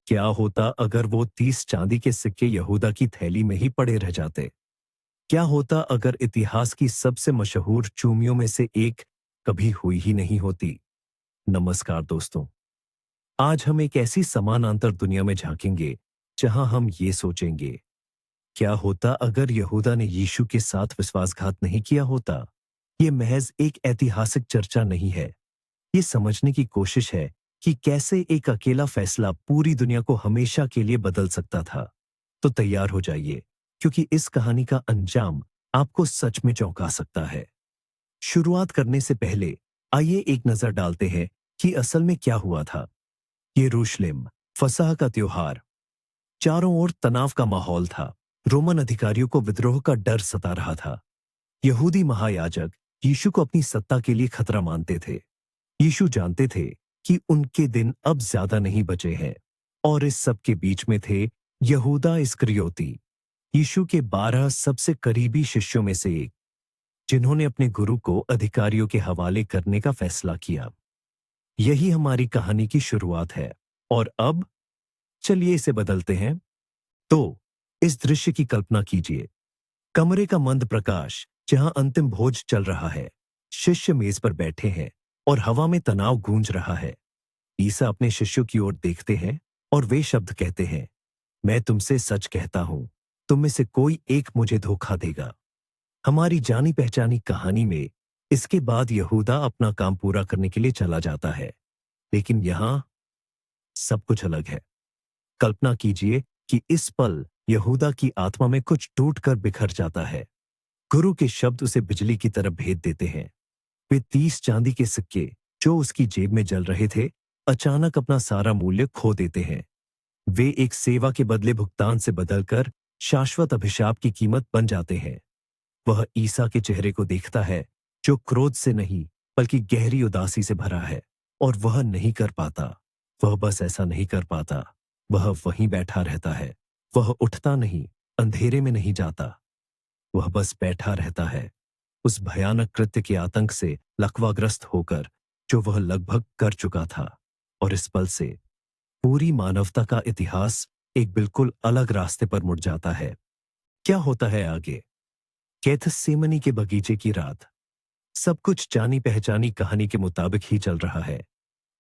क्या होता अगर वो 30 चांदी के सिक्के यहूदा की थैली में ही पड़े रह जाते? क्या होता अगर इतिहास की सबसे मशहूर चूमियों में से एक कभी हुई ही नहीं होती? नमस्कार दोस्तों। आज हम एक ऐसी समानांतर दुनिया में झांकेंगे जहां हम ये सोचेंगे, क्या होता अगर यहूदा ने यीशु के साथ विश्वासघात नहीं किया होता? ये महज एक ऐतिहासिक चर्चा नहीं है। ये समझने की कोशिश है कि कैसे एक अकेला फैसला पूरी दुनिया को हमेशा के लिए बदल सकता था। तो तैयार हो जाइए, क्योंकि इस कहानी का अंजाम आपको सच में चौंका सकता है। शुरुआत करने से पहले आइए एक नजर डालते हैं कि असल में क्या हुआ था। यरूशलेम, फसह का त्योहार। चारों ओर तनाव का माहौल था। रोमन अधिकारियों को विद्रोह का डर सता रहा था। यहूदी महायाजक यीशु को अपनी सत्ता के लिए खतरा मानते थे। यीशु जानते थे कि उनके दिन अब ज्यादा नहीं बचे हैं। और इस सब के बीच में थे यहूदा इस्करियोती, यीशु के 12 सबसे करीबी शिष्यों में से एक, जिन्होंने अपने गुरु को अधिकारियों के हवाले करने का फैसला किया। यही हमारी कहानी की शुरुआत है। और अब चलिए इसे बदलते हैं। तो इस दृश्य की कल्पना कीजिए। कमरे का मंद प्रकाश, जहां अंतिम भोज चल रहा है। शिष्य मेज पर बैठे हैं और हवा में तनाव गूंज रहा है। ईसा अपने शिष्यों की ओर देखते हैं और वे शब्द कहते हैं, मैं तुमसे सच कहता हूं, तुम में से कोई एक मुझे धोखा देगा। हमारी जानी पहचानी कहानी में इसके बाद यहूदा अपना काम पूरा करने के लिए चला जाता है। लेकिन यहां सब कुछ अलग है। कल्पना कीजिए कि इस पल यहूदा की आत्मा में कुछ टूटकर बिखर जाता है। गुरु के शब्द उसे बिजली की तरफ भेद देते हैं। वे 30 चांदी के सिक्के जो उसकी जेब में जल रहे थे, अचानक अपना सारा मूल्य खो देते हैं। वे एक सेवा के बदले भुगतान से बदलकर शाश्वत अभिशाप की कीमत बन जाते हैं। वह ईसा के चेहरे को देखता है, जो क्रोध से नहीं बल्कि गहरी उदासी से भरा है। और वह नहीं कर पाता। वह बस ऐसा नहीं कर पाता। वह वहीं बैठा रहता है। वह उठता नहीं, अंधेरे में नहीं जाता। वह बस बैठा रहता है, उस भयानक कृत्य के आतंक से लकवाग्रस्त होकर जो वह लगभग कर चुका था। और इस पल से पूरी मानवता का इतिहास एक बिल्कुल अलग रास्ते पर मुड़ जाता है। क्या होता है आगे? गेथसेमनी के बगीचे की रात। सब कुछ जानी पहचानी कहानी के मुताबिक ही चल रहा है।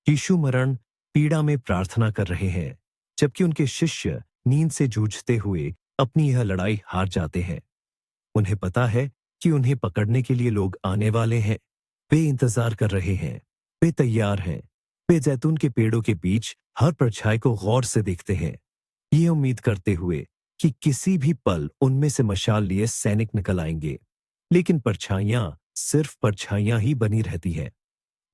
यीशु मरण पीड़ा में प्रार्थना कर रहे हैं, जबकि उनके शिष्य नींद से जूझते हुए अपनी यह लड़ाई हार जाते हैं। उन्हें पता है कि उन्हें पकड़ने के लिए लोग आने वाले हैं। वे इंतजार कर रहे हैं। वे तैयार हैं। वे जैतून के पेड़ों के बीच हर परछाई को गौर से देखते हैं, ये उम्मीद करते हुए कि किसी भी पल उनमें से मशाल लिए सैनिक निकल आएंगे। लेकिन परछाइयां सिर्फ परछाइयां ही बनी रहती हैं।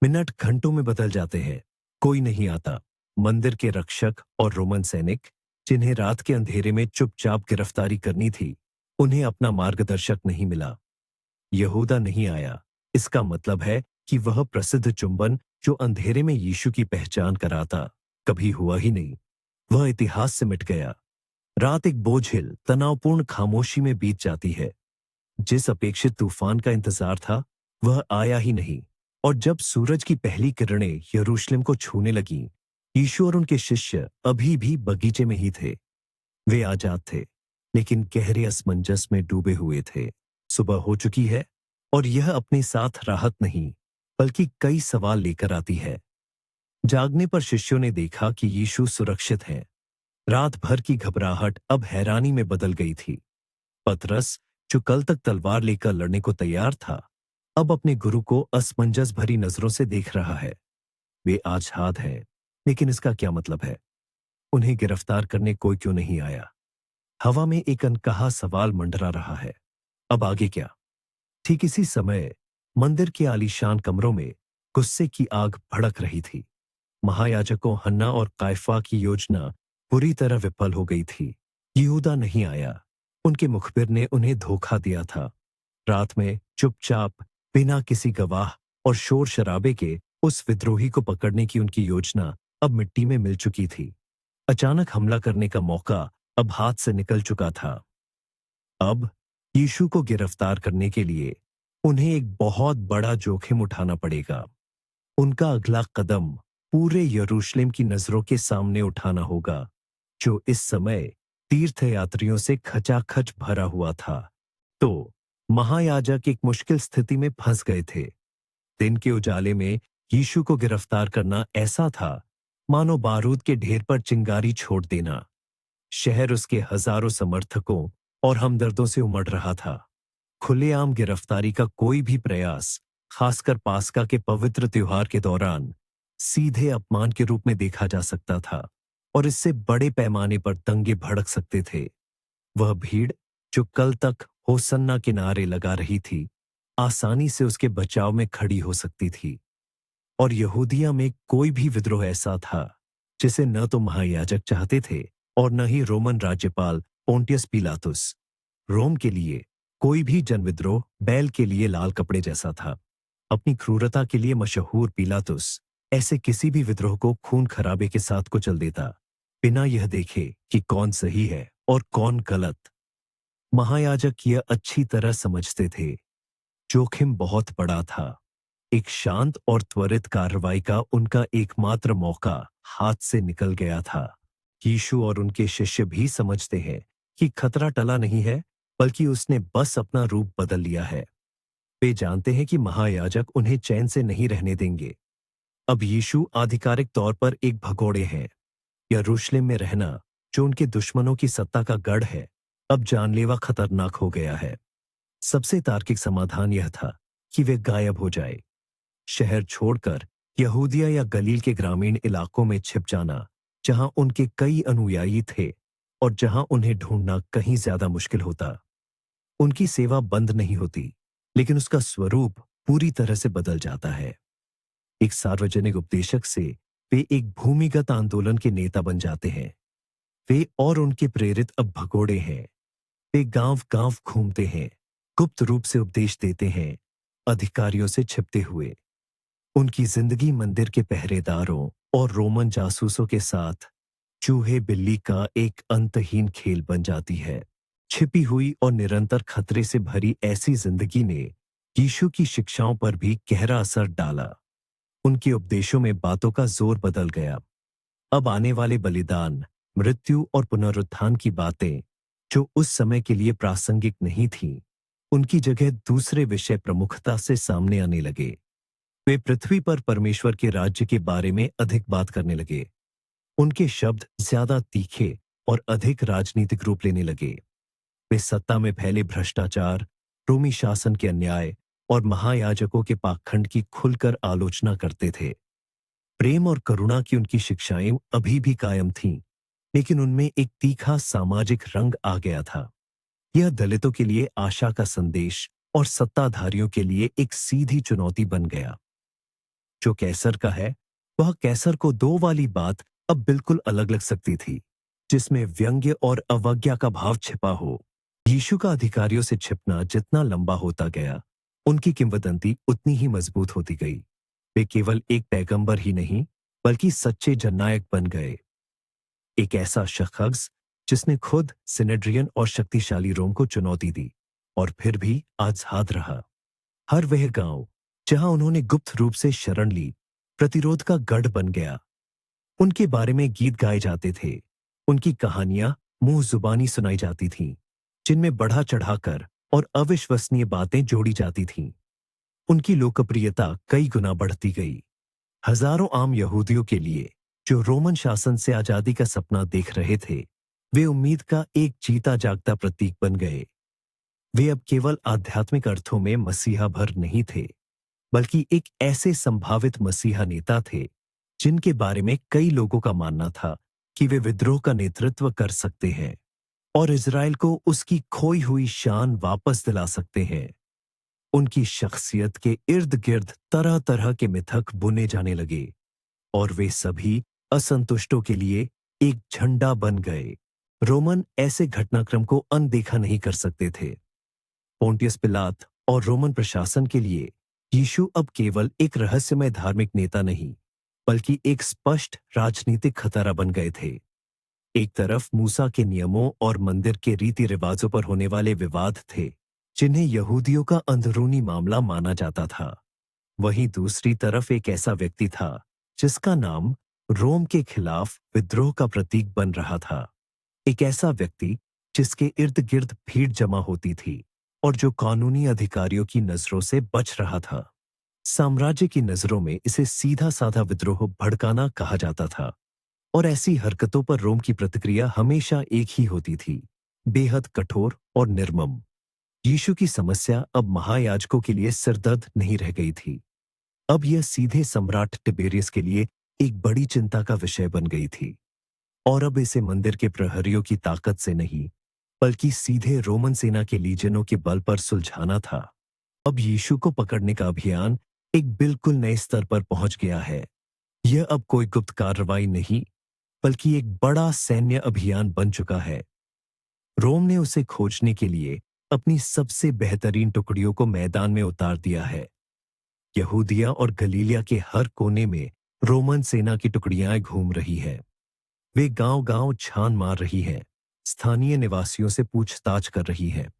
मिनट घंटों में बदल जाते हैं। कोई नहीं आता। मंदिर के रक्षक और रोमन सैनिक, जिन्हें रात के अंधेरे में चुपचाप गिरफ्तारी करनी थी, उन्हें अपना मार्गदर्शक नहीं मिला। यहूदा नहीं आया। इसका मतलब है कि वह प्रसिद्ध चुंबन जो अंधेरे में यीशु की पहचान कराता, कभी हुआ ही नहीं। वह इतिहास से मिट गया। रात एक बोझिल, तनावपूर्ण खामोशी में बीत जाती है। जिस अपेक्षित तूफान का इंतजार था, वह आया ही नहीं। और जब सूरज की पहली किरणें यरूशलेम को छूने लगीं, यीशु और उनके शिष्य अभी भी बगीचे में ही थे। वे आजाद थे, लेकिन गहरे असमंजस में डूबे हुए थे। सुबह हो चुकी है, और यह अपने साथ राहत नहीं, बल्कि कई सवाल लेकर आती है। जागने पर शिष्यों ने देखा कि यीशु सुरक्षित हैं। रात भर की घबराहट अब हैरानी में बदल गई थी। पतरस, जो कल तक तलवार लेकर लड़ने को तैयार था, अब अपने गुरु को असमंजस भरी नजरों से देख रहा है। वे आजाद हैं, लेकिन इसका क्या मतलब है? उन्हें गिरफ्तार करने कोई क्यों नहीं आया? हवा में एक अनकहा सवाल मंडरा रहा है। अब आगे क्या? ठीक इसी समय मंदिर के आलीशान कमरों में गुस्से की आग भड़क रही थी। महायाजकों हन्ना और कायफा की योजना बुरी तरह विफल हो गई थी। यहूदा नहीं आया। उनके मुखबिर ने उन्हें धोखा दिया था। रात में चुपचाप, बिना किसी गवाह और शोर शराबे के उस विद्रोही को पकड़ने की उनकी योजना अब मिट्टी में मिल चुकी थी। अचानक हमला करने का मौका अब हाथ से निकल चुका था। अब यीशु को गिरफ्तार करने के लिए उन्हें एक बहुत बड़ा जोखिम उठाना पड़ेगा। उनका अगला कदम पूरे यरूशलेम की नजरों के सामने उठाना होगा। जो इस समय तीर्थयात्रियों से खचाखच भरा हुआ था। तो महायाजक एक मुश्किल स्थिति में फंस गए थे। दिन के उजाले में यीशु को गिरफ्तार करना ऐसा था मानो बारूद के ढेर पर चिंगारी छोड़ देना। शहर उसके हजारों समर्थकों और हमदर्दों से उमड़ रहा था। खुलेआम गिरफ्तारी का कोई भी प्रयास, खासकर पास्का के पवित्र त्योहार के दौरान, सीधे अपमान के रूप में देखा जा सकता था और इससे बड़े पैमाने पर दंगे भड़क सकते थे। वह भीड़ जो कल तक होसन्ना के नारे लगा रही थी, आसानी से उसके बचाव में खड़ी हो सकती थी। और यहूदिया में कोई भी विद्रोह ऐसा था जिसे न तो महायाजक चाहते थे और न ही रोमन राज्यपाल पोंटियस पिलातुस। रोम के लिए कोई भी जनविद्रोह बैल के लिए लाल कपड़े जैसा था। अपनी क्रूरता के लिए मशहूर पिलातुस ऐसे किसी भी विद्रोह को खून खराबे के साथ कुचल देता, बिना यह देखे कि कौन सही है और कौन गलत। महायाजक यह अच्छी तरह समझते थे। जोखिम बहुत बड़ा था। एक शांत और त्वरित कार्रवाई का उनका एकमात्र मौका हाथ से निकल गया था। यीशु और उनके शिष्य भी समझते हैं कि खतरा टला नहीं है, बल्कि उसने बस अपना रूप बदल लिया है। वे जानते हैं कि महायाजक उन्हें चैन से नहीं रहने देंगे। अब यीशु आधिकारिक तौर पर एक भगोड़े हैं। यरूशलेम में रहना, जो उनके दुश्मनों की सत्ता का गढ़ है, अब जानलेवा खतरनाक हो गया है। सबसे तार्किक समाधान यह था कि वे गायब हो जाए। शहर छोड़कर यहूदिया या गलील के ग्रामीण इलाकों में छिप जाना, जहां उनके कई अनुयायी थे और जहां उन्हें ढूंढना कहीं ज्यादा मुश्किल होता। उनकी सेवा बंद नहीं होती, लेकिन उसका स्वरूप पूरी तरह से बदल जाता है। एक सार्वजनिक उपदेशक से वे एक भूमिगत आंदोलन के नेता बन जाते हैं। वे और उनके प्रेरित अब भगोड़े हैं। वे गांव-गांव घूमते हैं, गुप्त रूप से उपदेश देते हैं, अधिकारियों से छिपते हुए। उनकी जिंदगी मंदिर के पहरेदारों और रोमन जासूसों के साथ चूहे बिल्ली का एक अंतहीन खेल बन जाती है। छिपी हुई और निरंतर खतरे से भरी ऐसी जिंदगी ने यीशु की शिक्षाओं पर भी गहरा असर डाला। उनके उपदेशों में बातों का जोर बदल गया। अब आने वाले बलिदान, मृत्यु और पुनरुत्थान की बातें, जो उस समय के लिए प्रासंगिक नहीं थीं, उनकी जगह दूसरे विषय प्रमुखता से सामने आने लगे। वे पृथ्वी पर परमेश्वर के राज्य के बारे में अधिक बात करने लगे। उनके शब्द ज्यादा तीखे और अधिक राजनीतिक रूप लेने लगे। वे सत्ता में फैले भ्रष्टाचार, रोमी शासन के अन्याय और महायाजकों के पाखंड की खुलकर आलोचना करते थे। प्रेम और करुणा की उनकी शिक्षाएं अभी भी कायम थीं, लेकिन उनमें एक तीखा सामाजिक रंग आ गया था। यह दलितों के लिए आशा का संदेश और सत्ताधारियों के लिए एक सीधी चुनौती बन गया। जो कैसर का है, वह कैसर को दो वाली बात अब बिल्कुल अलग लग सकती थी, जिसमें व्यंग्य और अवज्ञा का भाव छिपा हो। यीशु का अधिकारियों से छिपना जितना लंबा होता गया, उनकी किंवदंती उतनी ही मजबूत होती गई। वे केवल एक पैगंबर ही नहीं, बल्कि सच्चे जननायक बन गए। एक ऐसा शख्स जिसने खुद सिनेड्रियन और शक्तिशाली रोम को चुनौती दी और फिर भी आजाद रहा। हर वह गांव जहां उन्होंने गुप्त रूप से शरण ली, प्रतिरोध का गढ़ बन गया। उनके बारे में गीत गाए जाते थे। उनकी कहानियां मुंह जुबानी सुनाई जाती थीं, जिनमें बढ़ा चढ़ाकर और अविश्वसनीय बातें जोड़ी जाती थीं। उनकी लोकप्रियता कई गुना बढ़ती गई। हजारों आम यहूदियों के लिए, जो रोमन शासन से आजादी का सपना देख रहे थे, वे उम्मीद का एक जीता जागता प्रतीक बन गए। वे अब केवल आध्यात्मिक अर्थों में मसीहा भर नहीं थे, बल्कि एक ऐसे संभावित मसीहा नेता थे जिनके बारे में कई लोगों का मानना था कि वे विद्रोह का नेतृत्व कर सकते हैं और इजराइल को उसकी खोई हुई शान वापस दिला सकते हैं। उनकी शख्सियत के इर्द गिर्द तरह तरह के मिथक बुने जाने लगे और वे सभी असंतुष्टों के लिए एक झंडा बन गए। रोमन ऐसे घटनाक्रम को अनदेखा नहीं कर सकते थे। पोंटियस पिलात और रोमन प्रशासन के लिए यीशु अब केवल एक रहस्यमय धार्मिक नेता नहीं, बल्कि एक स्पष्ट राजनीतिक खतरा बन गए थे। एक तरफ मूसा के नियमों और मंदिर के रीति रिवाजों पर होने वाले विवाद थे, जिन्हें यहूदियों का अंदरूनी मामला माना जाता था। वहीं दूसरी तरफ एक ऐसा व्यक्ति था जिसका नाम रोम के खिलाफ विद्रोह का प्रतीक बन रहा था। एक ऐसा व्यक्ति जिसके इर्द गिर्द भीड़ जमा होती थी और जो कानूनी अधिकारियों की नजरों से बच रहा था। साम्राज्य की नजरों में इसे सीधा साधा विद्रोह भड़काना कहा जाता था और ऐसी हरकतों पर रोम की प्रतिक्रिया हमेशा एक ही होती थी, बेहद कठोर और निर्मम। यीशु की समस्या अब महायाजकों के लिए सिरदर्द नहीं रह गई थी। अब यह सीधे सम्राट टिबेरियस के लिए एक बड़ी चिंता का विषय बन गई थी और अब इसे मंदिर के प्रहरियों की ताकत से नहीं, बल्कि सीधे रोमन सेना के लीजनों के बल पर सुलझाना था। अब यीशु को पकड़ने का अभियान एक बिल्कुल नए स्तर पर पहुंच गया है। यह अब कोई गुप्त कार्रवाई नहीं, बल्कि एक बड़ा सैन्य अभियान बन चुका है। रोम ने उसे खोजने के लिए अपनी सबसे बेहतरीन टुकड़ियों को मैदान में उतार दिया है। यहूदिया और गलीलिया के हर कोने में रोमन सेना की टुकड़ियां घूम रही है। वे गांव-गांव छान मार रही हैं, स्थानीय निवासियों से पूछताछ कर रही हैं।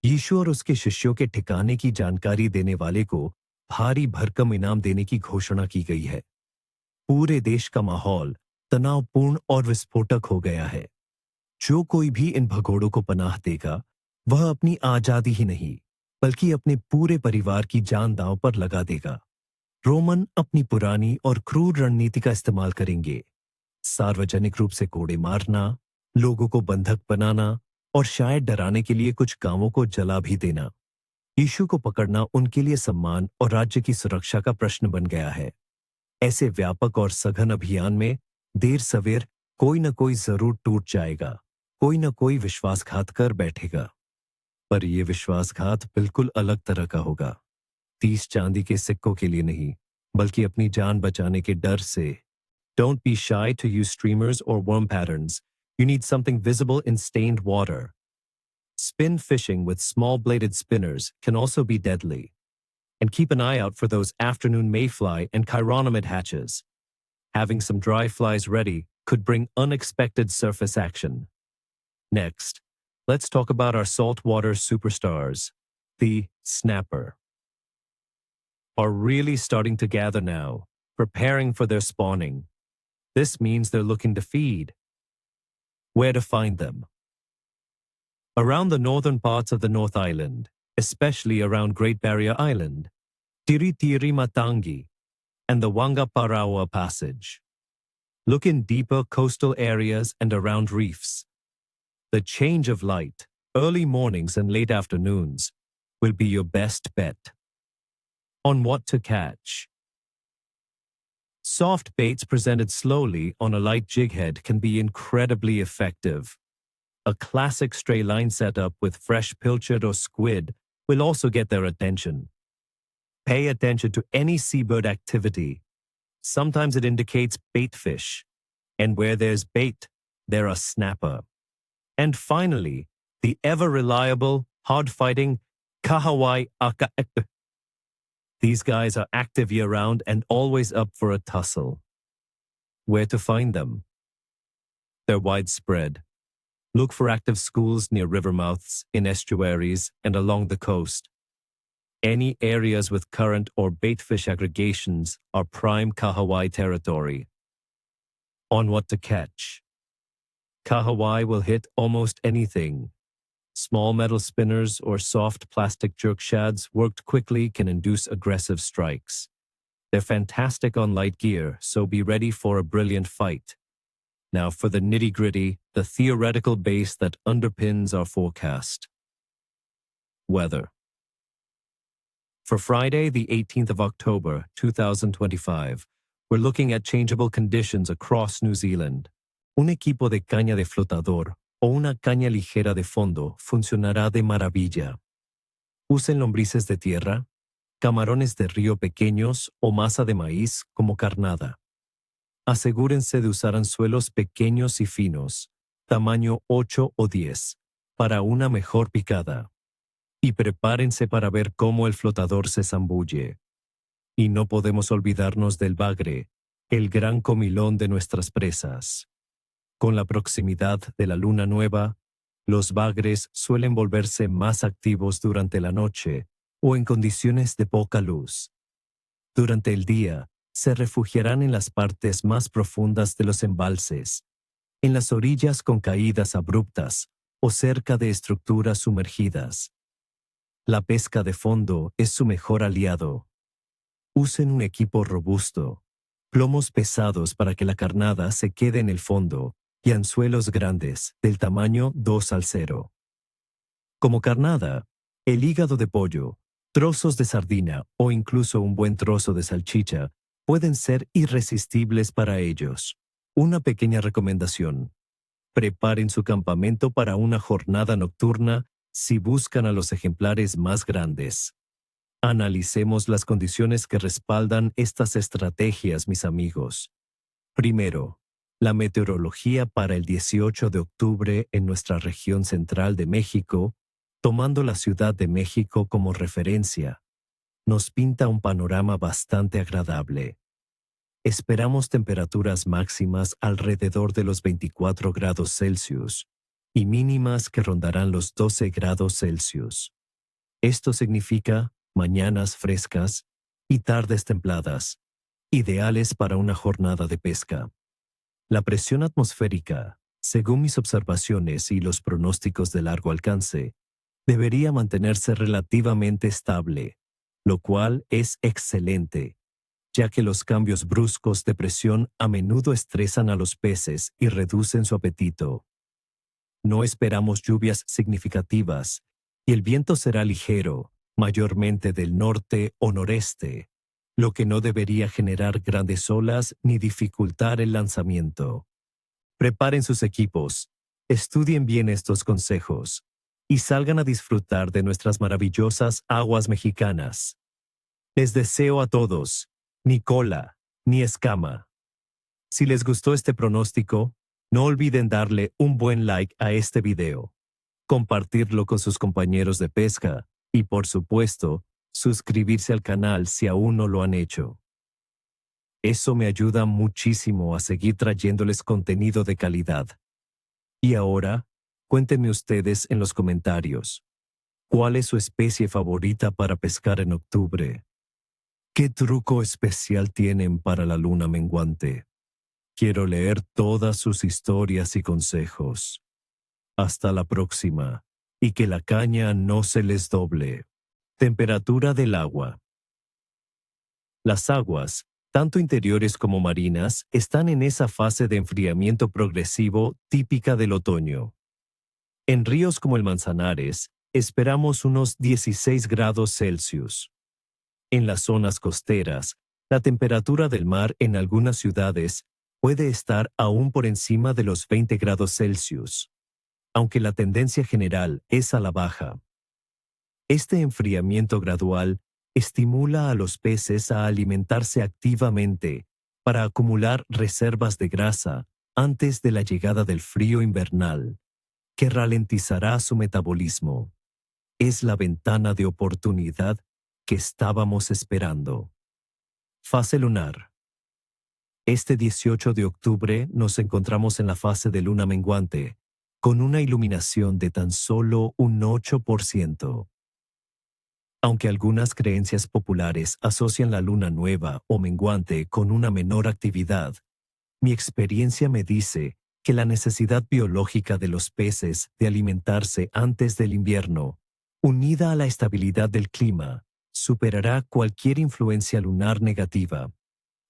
यीशु और उसके शिष्यों के ठिकाने की जानकारी देने वाले को भारी भरकम इनाम देने की घोषणा की गई है। पूरे देश का माहौल तनावपूर्ण और विस्फोटक हो गया है। जो कोई भी इन भगोड़ों को पनाह देगा, वह अपनी आजादी ही नहीं, बल्कि अपने पूरे परिवार की जान दांव पर लगा देगा। रोमन अपनी पुरानी और क्रूर रणनीति का इस्तेमाल करेंगे। सार्वजनिक रूप से कोड़े मारना, लोगों को बंधक बनाना और शायद डराने के लिए कुछ गांवों को जला भी देना। यीशु को पकड़ना उनके लिए सम्मान और राज्य की सुरक्षा का प्रश्न बन गया है। ऐसे व्यापक और सघन अभियान में देर सवेर कोई न कोई जरूर टूट जाएगा, कोई न कोई विश्वासघात कर बैठेगा। पर यह विश्वासघात बिल्कुल अलग तरह का होगा। 30 चांदी के सिक्कों के लिए नहीं, बल्कि अपनी जान बचाने के डर से। Don't be shy to use streamers or worm patterns. You need something visible in stained water. Spin fishing with small-bladed spinners can also be deadly. And keep an eye out for those afternoon mayfly and chironomid hatches. Having some dry flies ready could bring unexpected surface action. Next, let's talk about our saltwater superstars, the snapper. Are really starting to gather now, preparing for their spawning. This means they're looking to feed. Where to find them? Around the northern parts of the North Island, especially around Great Barrier Island, Tiritiri Matangi, and the Wangaparaoa Passage. Look in deeper coastal areas and around reefs. The change of light, early mornings and late afternoons, will be your best bet. On what to catch. Soft baits presented slowly on a light jig head can be incredibly effective. A classic stray line setup with fresh pilchard or squid will also get their attention. Pay attention to any seabird activity. Sometimes it indicates bait fish. And where there's bait, there's a snapper. And finally, the ever-reliable, hard-fighting Kahawai Aka. These guys are active year-round and always up for a tussle. Where to find them? They're widespread. Look for active schools near river mouths, in estuaries, and along the coast. Any areas with current or baitfish aggregations are prime Kahawai territory. On what to catch? Kahawai will hit almost anything. Small metal spinners or soft plastic jerk shads worked quickly can induce aggressive strikes. They're fantastic on light gear, so be ready for a brilliant fight. Now for the nitty-gritty, the theoretical base that underpins our forecast. Weather. For Friday, the 18th of October, 2025, we're looking at changeable conditions across New Zealand. Un equipo de caña de flotador o una caña ligera de fondo funcionará de maravilla. Usen lombrices de tierra, camarones de río pequeños o masa de maíz como carnada. Asegúrense de usar anzuelos pequeños y finos, tamaño 8 o 10, para una mejor picada. Y prepárense para ver cómo el flotador se zambulle. Y no podemos olvidarnos del bagre, el gran comilón de nuestras presas. Con la proximidad de la luna nueva, los bagres suelen volverse más activos durante la noche o en condiciones de poca luz. Durante el día, se refugiarán en las partes más profundas de los embalses, en las orillas con caídas abruptas o cerca de estructuras sumergidas. La pesca de fondo es su mejor aliado. Usen un equipo robusto, plomos pesados para que la carnada se quede en el fondo y anzuelos grandes, del tamaño 2:0. Como carnada, el hígado de pollo, trozos de sardina o incluso un buen trozo de salchicha pueden ser irresistibles para ellos. Una pequeña recomendación: preparen su campamento para una jornada nocturna si buscan a los ejemplares más grandes. Analicemos las condiciones que respaldan estas estrategias, mis amigos. Primero, la meteorología para el 18 de octubre en nuestra región central de México, tomando la Ciudad de México como referencia, nos pinta un panorama bastante agradable. Esperamos temperaturas máximas alrededor de los 24 grados Celsius y mínimas que rondarán los 12 grados Celsius. Esto significa mañanas frescas y tardes templadas, ideales para una jornada de pesca. La presión atmosférica, según mis observaciones y los pronósticos de largo alcance, debería mantenerse relativamente estable, lo cual es excelente, ya que los cambios bruscos de presión a menudo estresan a los peces y reducen su apetito. No esperamos lluvias significativas y el viento será ligero, mayormente del norte o noreste, lo que no debería generar grandes olas ni dificultar el lanzamiento. Preparen sus equipos, estudien bien estos consejos y salgan a disfrutar de nuestras maravillosas aguas mexicanas. Les deseo a todos ni cola ni escama. Si les gustó este pronóstico, no olviden darle un buen like a este video, compartirlo con sus compañeros de pesca y, por supuesto, suscribirse al canal si aún no lo han hecho. Eso me ayuda muchísimo a seguir trayéndoles contenido de calidad. Y ahora, cuéntenme ustedes en los comentarios, ¿cuál es su especie favorita para pescar en octubre? ¿Qué truco especial tienen para la luna menguante? Quiero leer todas sus historias y consejos. Hasta la próxima, y que la caña no se les doble. Temperatura del agua. Las aguas, tanto interiores como marinas, están en esa fase de enfriamiento progresivo típica del otoño. En ríos como el Manzanares, esperamos unos 16 grados Celsius. En las zonas costeras, la temperatura del mar en algunas ciudades puede estar aún por encima de los 20 grados Celsius, aunque la tendencia general es a la baja. Este enfriamiento gradual estimula a los peces a alimentarse activamente para acumular reservas de grasa antes de la llegada del frío invernal, que ralentizará su metabolismo. Es la ventana de oportunidad que estábamos esperando. Fase lunar. Este 18 de octubre nos encontramos en la fase de luna menguante, con una iluminación de tan solo un 8%. Aunque algunas creencias populares asocian la luna nueva o menguante con una menor actividad, mi experiencia me dice que la necesidad biológica de los peces de alimentarse antes del invierno, unida a la estabilidad del clima, superará cualquier influencia lunar negativa.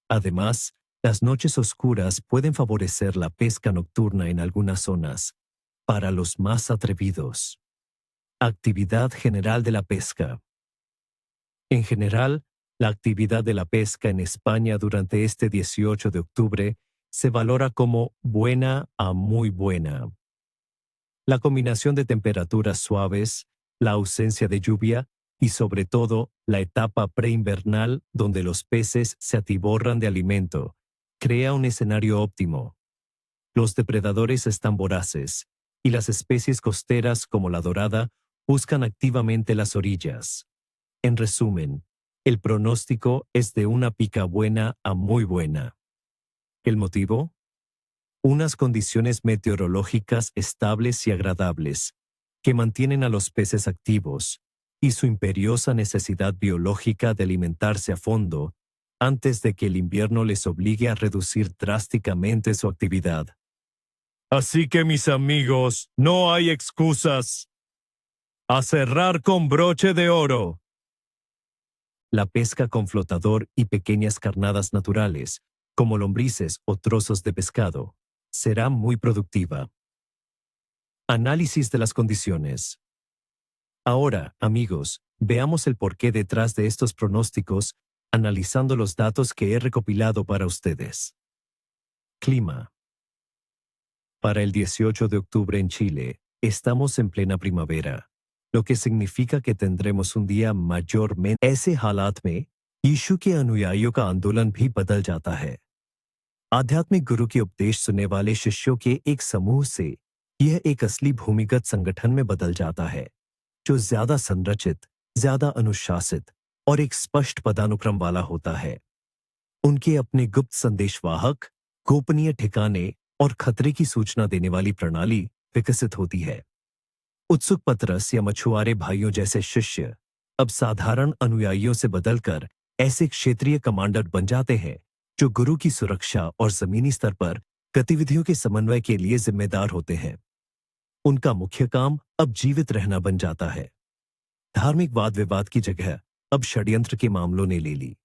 Además, las noches oscuras pueden favorecer la pesca nocturna en algunas zonas, para los más atrevidos. Actividad general de la pesca. En general, la actividad de la pesca en España durante este 18 de octubre se valora como buena a muy buena. La combinación de temperaturas suaves, la ausencia de lluvia y sobre todo la etapa preinvernal donde los peces se atiborran de alimento, crea un escenario óptimo. Los depredadores están voraces y las especies costeras como la dorada buscan activamente las orillas. En resumen, el pronóstico es de una pica buena a muy buena. ¿El motivo? Unas condiciones meteorológicas estables y agradables, que mantienen a los peces activos, y su imperiosa necesidad biológica de alimentarse a fondo, antes de que el invierno les obligue a reducir drásticamente su actividad. Así que, mis amigos, no hay excusas. A cerrar con broche de oro. La pesca con flotador y pequeñas carnadas naturales, como lombrices o trozos de pescado, será muy productiva. Análisis de las condiciones. Ahora, amigos, veamos el porqué detrás de estos pronósticos, analizando los datos que he recopilado para ustedes. Clima. Para el 18 de octubre en Chile, estamos en plena primavera, lo que significa que tendremos un día mayormente ऐसे हालात में यीशु के अनुयायियों का आंदोलन भी बदल जाता है। आध्यात्मिक गुरु के उपदेश सुनने वाले शिष्यों के एक समूह से यह एक असली भूमिगत संगठन में बदल जाता है, जो ज्यादा संरचित, ज्यादा अनुशासित और एक स्पष्ट पदानुक्रम वाला होता है। उनके अपने गुप्त संदेशवाहक, गोपनीय ठिकाने और खतरे की सूचना देने वाली प्रणाली विकसित होती है। उत्सुक पतरस या मछुआरे भाइयों जैसे शिष्य अब साधारण अनुयायियों से बदलकर ऐसे क्षेत्रीय कमांडर बन जाते हैं जो गुरु की सुरक्षा और जमीनी स्तर पर गतिविधियों के समन्वय के लिए जिम्मेदार होते हैं। उनका मुख्य काम अब जीवित रहना बन जाता है। धार्मिक वाद विवाद की जगह अब षड्यंत्र के मामलों ने ले ली।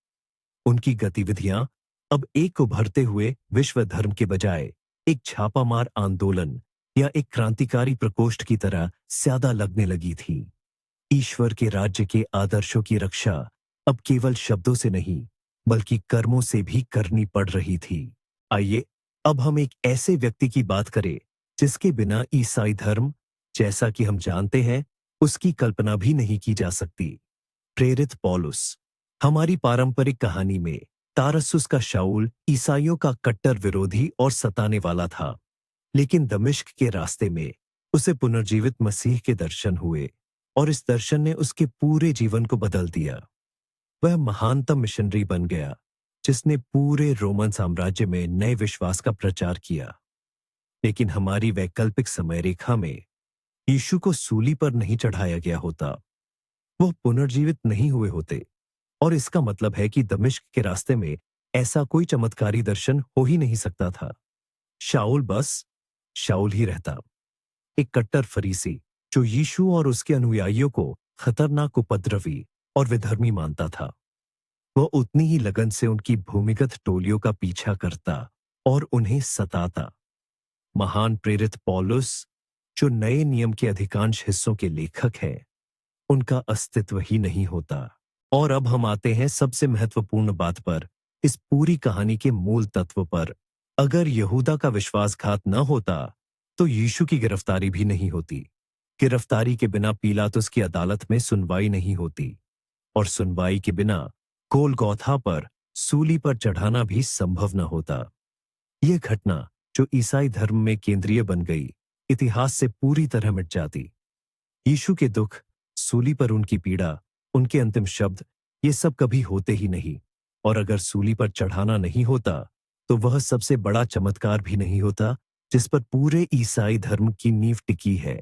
उनकी गतिविधियां अब एक उभरते हुए विश्व धर्म के बजाय एक छापामार आंदोलन या एक क्रांतिकारी प्रकोष्ठ की तरह ज्यादा लगने लगी थी। ईश्वर के राज्य के आदर्शों की रक्षा अब केवल शब्दों से नहीं, बल्कि कर्मों से भी करनी पड़ रही थी। आइए अब हम एक ऐसे व्यक्ति की बात करें जिसके बिना ईसाई धर्म, जैसा कि हम जानते हैं, उसकी कल्पना भी नहीं की जा सकती। प्रेरित पौलुस। हमारी पारंपरिक कहानी में तारसुस का शाऊल ईसाइयों का कट्टर विरोधी और सताने वाला था, लेकिन दमिश्क के रास्ते में उसे पुनर्जीवित मसीह के दर्शन हुए और इस दर्शन ने उसके पूरे जीवन को बदल दिया। वह महानतम मिशनरी बन गया जिसने पूरे रोमन साम्राज्य में नए विश्वास का प्रचार किया। लेकिन हमारी वैकल्पिक समय रेखा में यीशु को सूली पर नहीं चढ़ाया गया होता, वो पुनर्जीवित नहीं हुए होते, और इसका मतलब है कि दमिश्क के रास्ते में ऐसा कोई चमत्कारी दर्शन हो ही नहीं सकता था। शाऊल बस शाऊल ही रहता, एक कट्टर फरीसी जो यीशु और उसके अनुयायियों को खतरनाक, उपद्रवी और विधर्मी मानता था। वह उतनी ही लगन से उनकी भूमिगत टोलियों का पीछा करता और उन्हें सताता। महान प्रेरित पौलुस, जो नए नियम के अधिकांश हिस्सों के लेखक हैं, उनका अस्तित्व ही नहीं होता। और अब हम आते हैं सबसे महत्वपूर्ण बात पर, इस पूरी कहानी के मूल तत्व पर। अगर यहूदा का विश्वासघात न होता तो यीशु की गिरफ्तारी भी नहीं होती। गिरफ्तारी के बिना पीलातुस की अदालत में सुनवाई नहीं होती, और सुनवाई के बिना गोलगोथा पर सूली पर चढ़ाना भी संभव न होता। यह घटना, जो ईसाई धर्म में केंद्रीय बन गई, इतिहास से पूरी तरह मिट जाती। यीशु के दुख, सूली पर उनकी पीड़ा, उनके अंतिम शब्द, ये सब कभी होते ही नहीं। और अगर सूली पर चढ़ाना नहीं होता तो वह सबसे बड़ा चमत्कार भी नहीं होता जिस पर पूरे ईसाई धर्म की नींव टिकी है।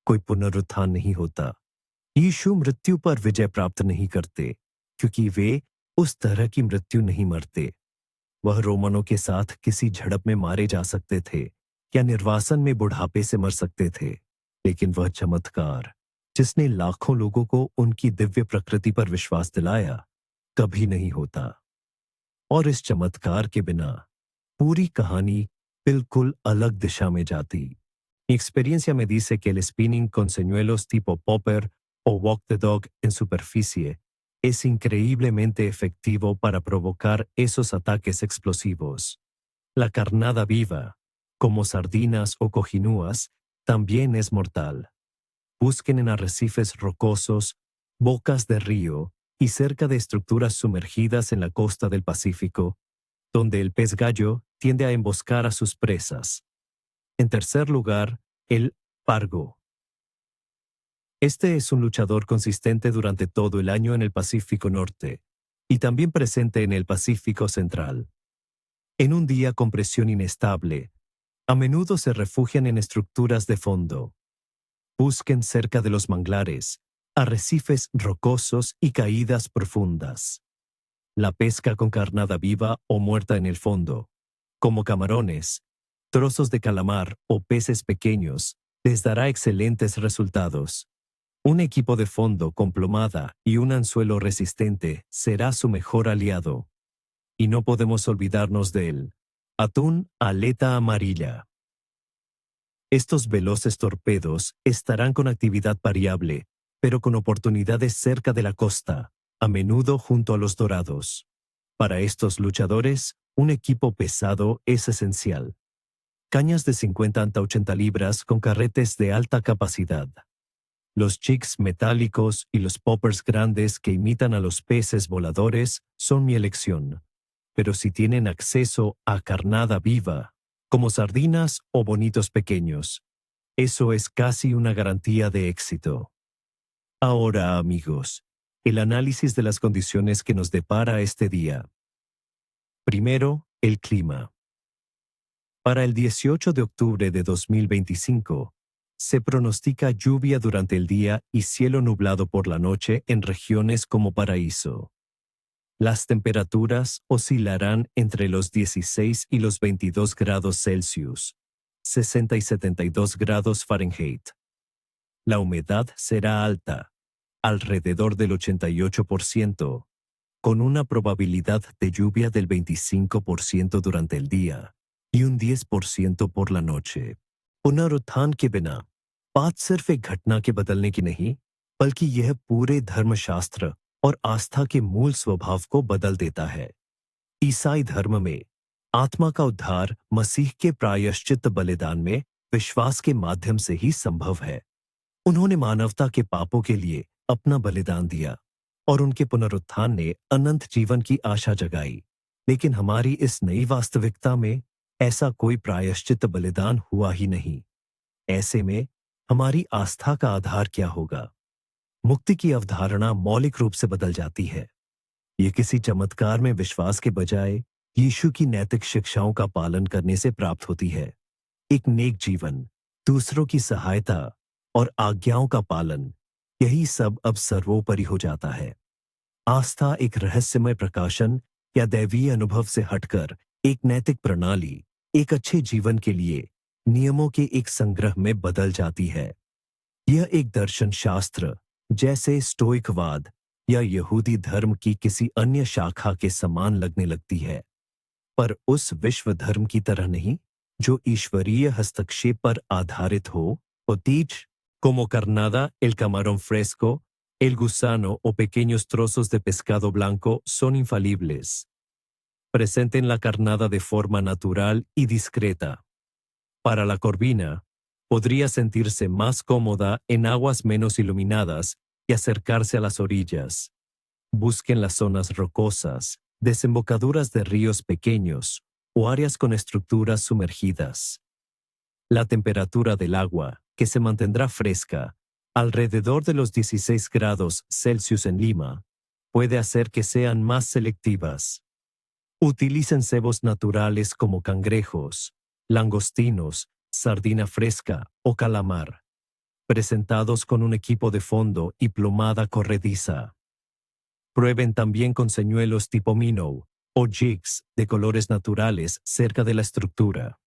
कोई पुनरुत्थान नहीं होता। यीशु मृत्यु पर विजय प्राप्त नहीं करते क्योंकि वे उस तरह की मृत्यु नहीं मरते। वह रोमनों के साथ किसी झड़प में मारे जा सकते थे या निर्वासन में बुढ़ापे से मर सकते थे, लेकिन वह चमत्कार जिसने लाखों लोगों को उनकी दिव्य प्रकृति पर विश्वास दिलाया, कभी नहीं होता। और इस चमत्कार के बिना पूरी कहानी बिल्कुल अलग दिशा में जाती। Mi experiencia me dice que el spinning con señuelos tipo popper o walk the dog en superficie es increíblemente efectivo para provocar esos ataques explosivos. La carnada viva, como sardinas o cojinúas, también es mortal. Busquen en arrecifes rocosos, bocas de río y cerca de estructuras sumergidas en la costa del Pacífico, donde el pez gallo tiende a emboscar a sus presas. En tercer lugar, el pargo. Este es un luchador consistente durante todo el año en el Pacífico Norte y también presente en el Pacífico Central. En un día con presión inestable, a menudo se refugian en estructuras de fondo. Busquen cerca de los manglares, arrecifes rocosos y caídas profundas. la pesca con carnada viva o muerta en el fondo, como camarones, trozos de calamar o peces pequeños, les dará excelentes resultados. Un equipo de fondo con plomada y un anzuelo resistente será su mejor aliado. Y no podemos olvidarnos del atún aleta amarilla. Estos veloces torpedos estarán con actividad variable, pero con oportunidades cerca de la costa, a menudo junto a los dorados. Para estos luchadores, un equipo pesado es esencial. Cañas de 50 hasta 80 libras con carretes de alta capacidad. Los jigs metálicos y los poppers grandes que imitan a los peces voladores son mi elección. Pero si tienen acceso a carnada viva, como sardinas o bonitos pequeños, eso es casi una garantía de éxito. Ahora, amigos, el análisis de las condiciones que nos depara este día. Primero, el clima. Para el 18 de octubre de 2025, se pronostica lluvia durante el día y cielo nublado por la noche en regiones como Paraíso. Las temperaturas oscilarán entre los 16 y los 22 grados Celsius, 60 y 72 grados Fahrenheit. La humedad será alta, alrededor del 88%, con una probabilidad de lluvia del 25% durante el día y un 10% por la noche. पुनरुत्थान के बिना बात सिर्फ एक घटना के बदलने की नहीं, बल्कि यह पूरे धर्मशास्त्र और आस्था के मूल स्वभाव को बदल देता है। ईसाई धर्म में आत्मा का उद्धार मसीह के प्रायश्चित बलिदान में विश्वास के माध्यम से ही संभव है। उन्होंने मानवता के पापों के लिए अपना बलिदान दिया और उनके पुनरुत्थान ने अनंत जीवन की आशा जगाई। लेकिन हमारी इस नई वास्तविकता में ऐसा कोई प्रायश्चित बलिदान हुआ ही नहीं। ऐसे में हमारी आस्था का आधार क्या होगा? मुक्ति की अवधारणा मौलिक रूप से बदल जाती है। ये किसी चमत्कार में विश्वास के बजाय यीशु की नैतिक शिक्षाओं का पालन करने से प्राप्त होती है। एक नेक जीवन, दूसरों की सहायता और आज्ञाओं का पालन, यही सब अब सर्वोपरि हो जाता है। आस्था एक रहस्यमय प्रकाशन या दैवीय अनुभव से हटकर एक नैतिक प्रणाली, एक अच्छे जीवन के लिए नियमों के एक संग्रह में बदल जाती है। यह एक दर्शन शास्त्र जैसे स्टोइकवाद या यहूदी धर्म की किसी अन्य शाखा के समान लगने लगती है, पर उस विश्व धर्म की तरह नहीं जो ईश्वरीय हस्तक्षेप पर आधारित हो। Otich, como carnada, el camarón fresco, el gusano o pequeños trozos de pescado blanco son infalibles. Presenten la carnada de forma natural y discreta. Para la corvina, podría sentirse más cómoda en aguas menos iluminadas y acercarse a las orillas. Busquen las zonas rocosas, desembocaduras de ríos pequeños o áreas con estructuras sumergidas. La temperatura del agua, que se mantendrá fresca, alrededor de los 16 grados Celsius en Lima, puede hacer que sean más selectivas. Utilicen cebos naturales como cangrejos, langostinos, sardina fresca o calamar, presentados con un equipo de fondo y plomada corrediza. Prueben también con señuelos tipo minnow o jigs de colores naturales cerca de la estructura.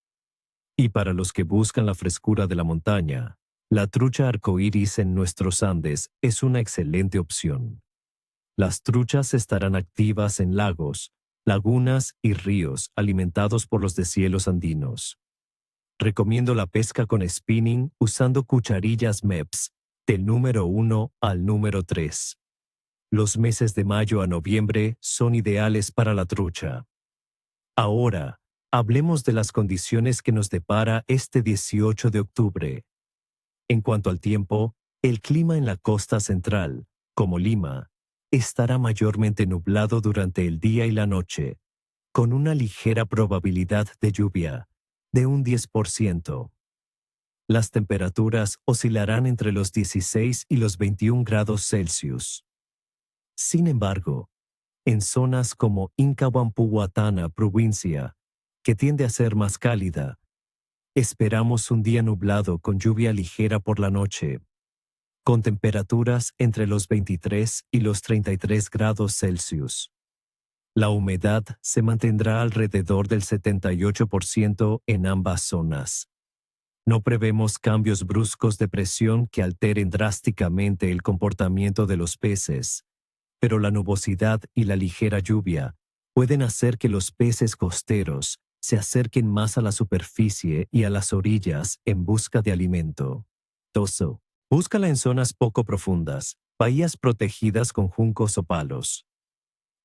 Y para los que buscan la frescura de la montaña, la trucha arcoíris en nuestros Andes es una excelente opción. Las truchas estarán activas en lagos, lagunas y ríos alimentados por los deshielos andinos. Recomiendo la pesca con spinning usando cucharillas MEPS del número 1 al número 3. Los meses de mayo a noviembre son ideales para la trucha. Ahora, hablemos de las condiciones que nos depara este 18 de octubre. En cuanto al tiempo, el clima en la costa central, como Lima, estará mayormente nublado durante el día y la noche, con una ligera probabilidad de lluvia, de un 10%. Las temperaturas oscilarán entre los 16 y los 21 grados Celsius. Sin embargo, en zonas como Incahuampuhuatana, provincia, que tiende a ser más cálida, esperamos un día nublado con lluvia ligera por la noche, con temperaturas entre los 23 y los 33 grados Celsius. La humedad se mantendrá alrededor del 78% en ambas zonas. No prevemos cambios bruscos de presión que alteren drásticamente el comportamiento de los peces, pero la nubosidad y la ligera lluvia pueden hacer que los peces costeros se acerquen más a la superficie y a las orillas en busca de alimento. Toso. Búscala en zonas poco profundas, bahías protegidas con juncos o palos.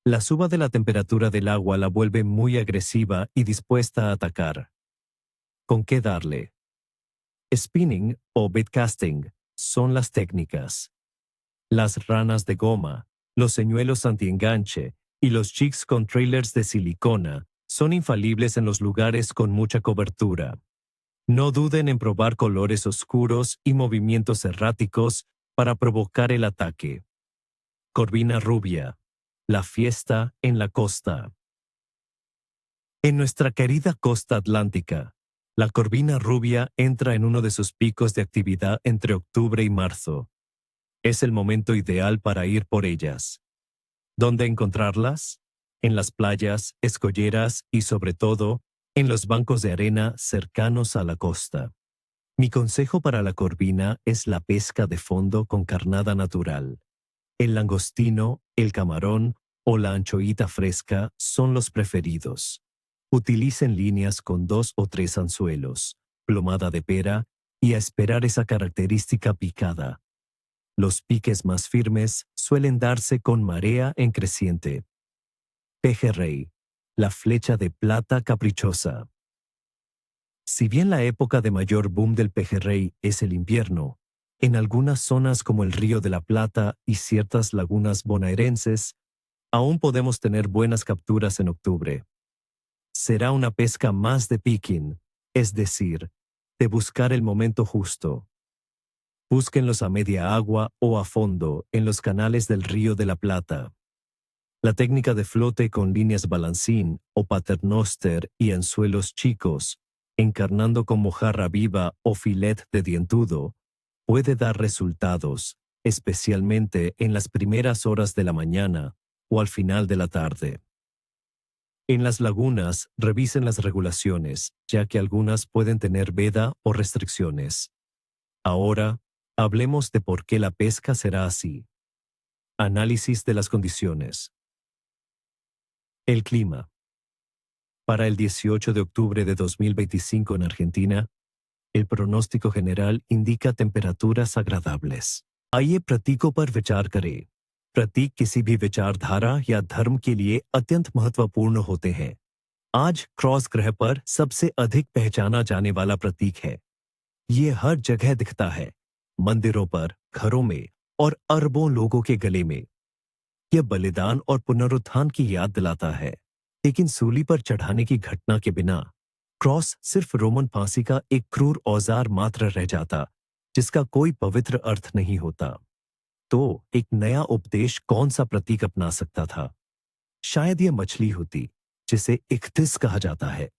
La suba de la temperatura del agua la vuelve muy agresiva y dispuesta a atacar. ¿Con qué darle? Spinning o baitcasting son las técnicas. Las ranas de goma, los señuelos antienganche y los jigs con trailers de silicona son infalibles en los lugares con mucha cobertura. No duden en probar colores oscuros y movimientos erráticos para provocar el ataque. Corvina rubia. La fiesta en la costa. En nuestra querida costa atlántica, la corvina rubia entra en uno de sus picos de actividad entre octubre y marzo. Es el momento ideal para ir por ellas. ¿Dónde encontrarlas? En las playas, escolleras y sobre todo, en los bancos de arena cercanos a la costa. Mi consejo para la corvina es la pesca de fondo con carnada natural. El langostino, el camarón o la anchoita fresca son los preferidos. Utilicen líneas con 2 o 3 anzuelos, plomada de pera y a esperar esa característica picada. Los piques más firmes suelen darse con marea en creciente. Pejerrey, la flecha de plata caprichosa. Si bien la época de mayor boom del pejerrey es el invierno, en algunas zonas como el Río de la Plata y ciertas lagunas bonaerenses, aún podemos tener buenas capturas en octubre. Será una pesca más de picking, es decir, de buscar el momento justo. Búsquenlos a media agua o a fondo en los canales del Río de la Plata. La técnica de flote con líneas balancín o paternoster y anzuelos chicos, encarnando con mojarra viva o filet de dientudo, puede dar resultados, especialmente en las primeras horas de la mañana o al final de la tarde. En las lagunas, revisen las regulaciones, ya que algunas pueden tener veda o restricciones. Ahora, hablemos de por qué la pesca será así. Análisis de las condiciones. El clima. Para el 18 de octubre de 2025 en Argentina, el pronóstico general indica temperaturas agradables. आइए प्रतीक पर विचार करें। प्रतीक किसी भी विचारधारा या धर्म के लिए अत्यंत महत्वपूर्ण होते हैं। आज क्रॉस ग्रह पर सबसे अधिक पहचाना जाने वाला प्रतीक है। ये हर जगह दिखता है, मंदिरों पर, घरों में और अरबों लोगों के गले में। यह बलिदान और पुनरुत्थान की याद दिलाता है, लेकिन सूली पर चढ़ाने की घटना के बिना क्रॉस सिर्फ रोमन फांसी का एक क्रूर औजार मात्र रह जाता, जिसका कोई पवित्र अर्थ नहीं होता। तो एक नया उपदेश कौन सा प्रतीक अपना सकता था? शायद यह मछली होती, जिसे इख्तिस कहा जाता है।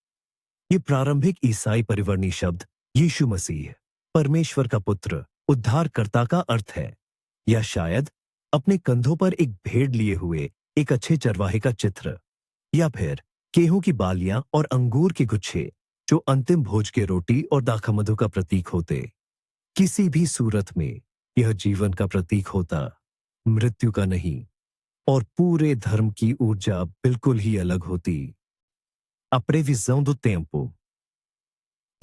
ये प्रारंभिक ईसाई परिवर्णी शब्द यीशु मसीह, परमेश्वर का पुत्र, उद्धारकर्ता का अर्थ है। या शायद अपने कंधों पर एक भेड़ लिए हुए एक अच्छे चरवाहे का चित्र, या फिर गेहूं की बालियां और अंगूर के गुच्छे जो अंतिम भोज के रोटी और दाखमधु का प्रतीक होते। किसी भी सूरत में यह जीवन का प्रतीक होता, मृत्यु का नहीं, और पूरे धर्म की ऊर्जा बिल्कुल ही अलग होती। A previsão do tempo.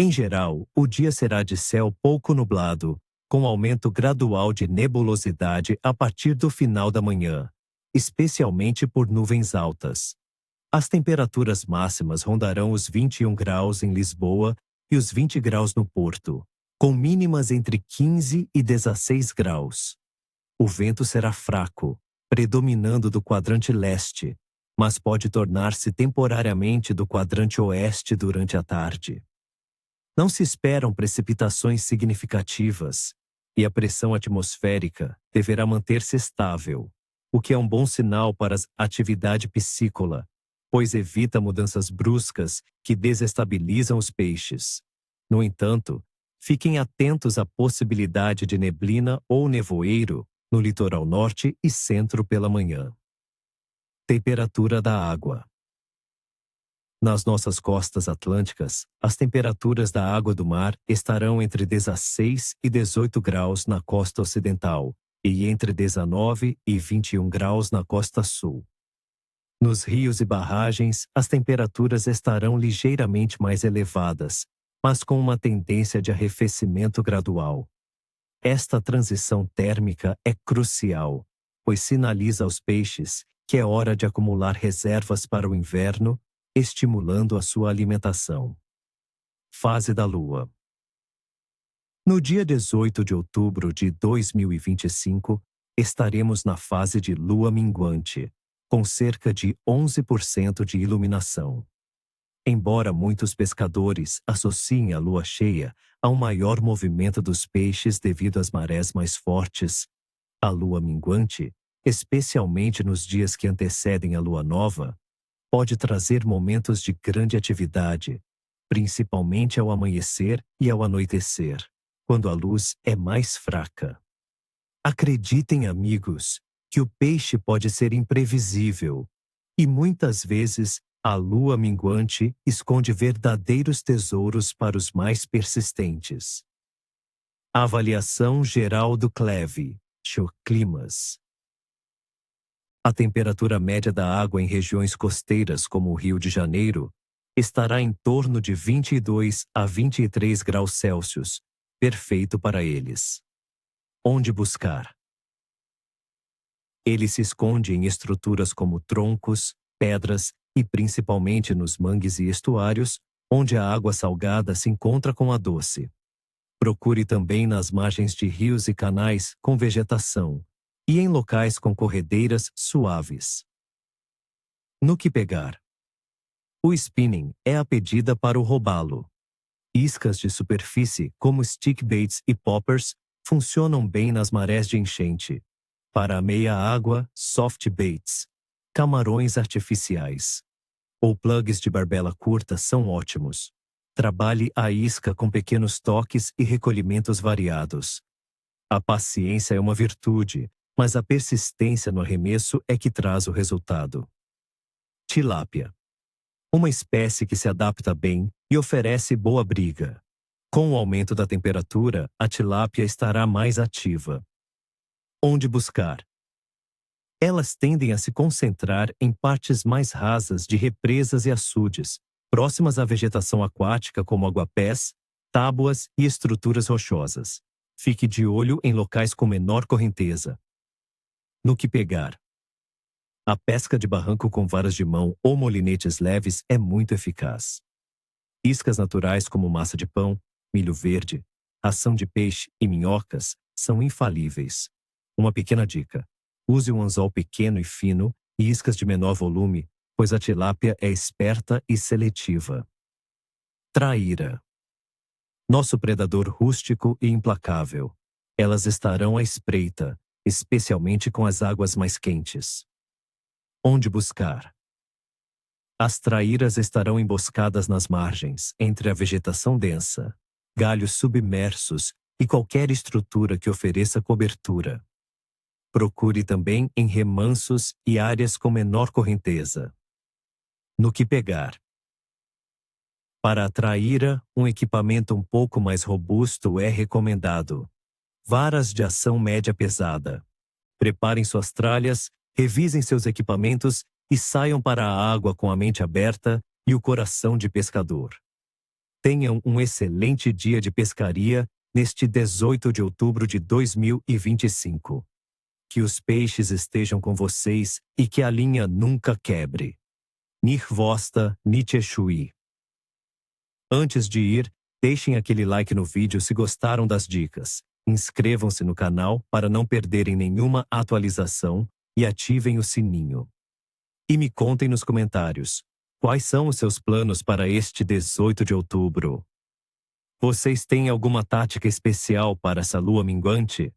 Em geral, o dia será de céu pouco nublado, com aumento gradual de nebulosidade a partir do final da manhã, especialmente por nuvens altas. As temperaturas máximas rondarão os 21 graus em Lisboa e os 20 graus no Porto, com mínimas entre 15 e 16 graus. O vento será fraco, predominando do quadrante leste, mas pode tornar-se temporariamente do quadrante oeste durante a tarde. Não se esperam precipitações significativas, e a pressão atmosférica deverá manter-se estável, o que é um bom sinal para a atividade piscícola, pois evita mudanças bruscas que desestabilizam os peixes. No entanto, fiquem atentos à possibilidade de neblina ou nevoeiro no litoral norte e centro pela manhã. Temperatura da água. Nas nossas costas atlânticas, as temperaturas da água do mar estarão entre 16 e 18 graus na costa ocidental e entre 19 e 21 graus na costa sul. Nos rios e barragens, as temperaturas estarão ligeiramente mais elevadas, mas com uma tendência de arrefecimento gradual. Esta transição térmica é crucial, pois sinaliza aos peixes que é hora de acumular reservas para o inverno, estimulando a sua alimentação. Fase da Lua. No dia 18 de outubro de 2025, estaremos na fase de lua minguante, com cerca de 11% de iluminação. Embora muitos pescadores associem a lua cheia a um maior movimento dos peixes devido às marés mais fortes, a lua minguante, especialmente nos dias que antecedem a lua nova, pode trazer momentos de grande atividade, principalmente ao amanhecer e ao anoitecer, quando a luz é mais fraca. Acreditem, amigos, que o peixe pode ser imprevisível, e muitas vezes a lua minguante esconde verdadeiros tesouros para os mais persistentes. Avaliação geral do CLEV, Climas. A temperatura média da água em regiões costeiras como o Rio de Janeiro estará em torno de 22 a 23 graus Celsius, perfeito para eles. Onde buscar? Ele se esconde em estruturas como troncos, pedras e principalmente nos mangues e estuários, onde a água salgada se encontra com a doce. Procure também nas margens de rios e canais com vegetação, e em locais com corredeiras suaves. No que pegar? O spinning é a pedida para o robalo. Iscas de superfície, como stick baits e poppers, funcionam bem nas marés de enchente. Para a meia-água, soft baits, camarões artificiais ou plugs de barbela curta são ótimos. Trabalhe a isca com pequenos toques e recolhimentos variados. A paciência é uma virtude, mas a persistência no arremesso é que traz o resultado. Tilápia. Uma espécie que se adapta bem e oferece boa briga. Com o aumento da temperatura, a tilápia estará mais ativa. Onde buscar? Elas tendem a se concentrar em partes mais rasas de represas e açudes, próximas à vegetação aquática como aguapés, tábuas e estruturas rochosas. Fique de olho em locais com menor correnteza. No que pegar? A pesca de barranco com varas de mão ou molinetes leves é muito eficaz. Iscas naturais como massa de pão, milho verde, ração de peixe e minhocas são infalíveis. Uma pequena dica: use um anzol pequeno e fino e iscas de menor volume, pois a tilápia é esperta e seletiva. Traíra. Nosso predador rústico e implacável. Elas estarão à espreita, especialmente com as águas mais quentes. Onde buscar? As traíras estarão emboscadas nas margens, entre a vegetação densa, galhos submersos e qualquer estrutura que ofereça cobertura. Procure também em remansos e áreas com menor correnteza. No que pegar? Para a traíra, um equipamento um pouco mais robusto é recomendado. Varas de ação média pesada. Preparem suas tralhas, revisem seus equipamentos e saiam para a água com a mente aberta e o coração de pescador. Tenham um excelente dia de pescaria neste 18 de outubro de 2025. Que os peixes estejam com vocês e que a linha nunca quebre. Nirvosta Niteshui. Antes de ir, deixem aquele like no vídeo se gostaram das dicas. Inscrevam-se no canal para não perderem nenhuma atualização e ativem o sininho. E me contem nos comentários, quais são os seus planos para este 18 de outubro? Vocês têm alguma tática especial para essa lua minguante?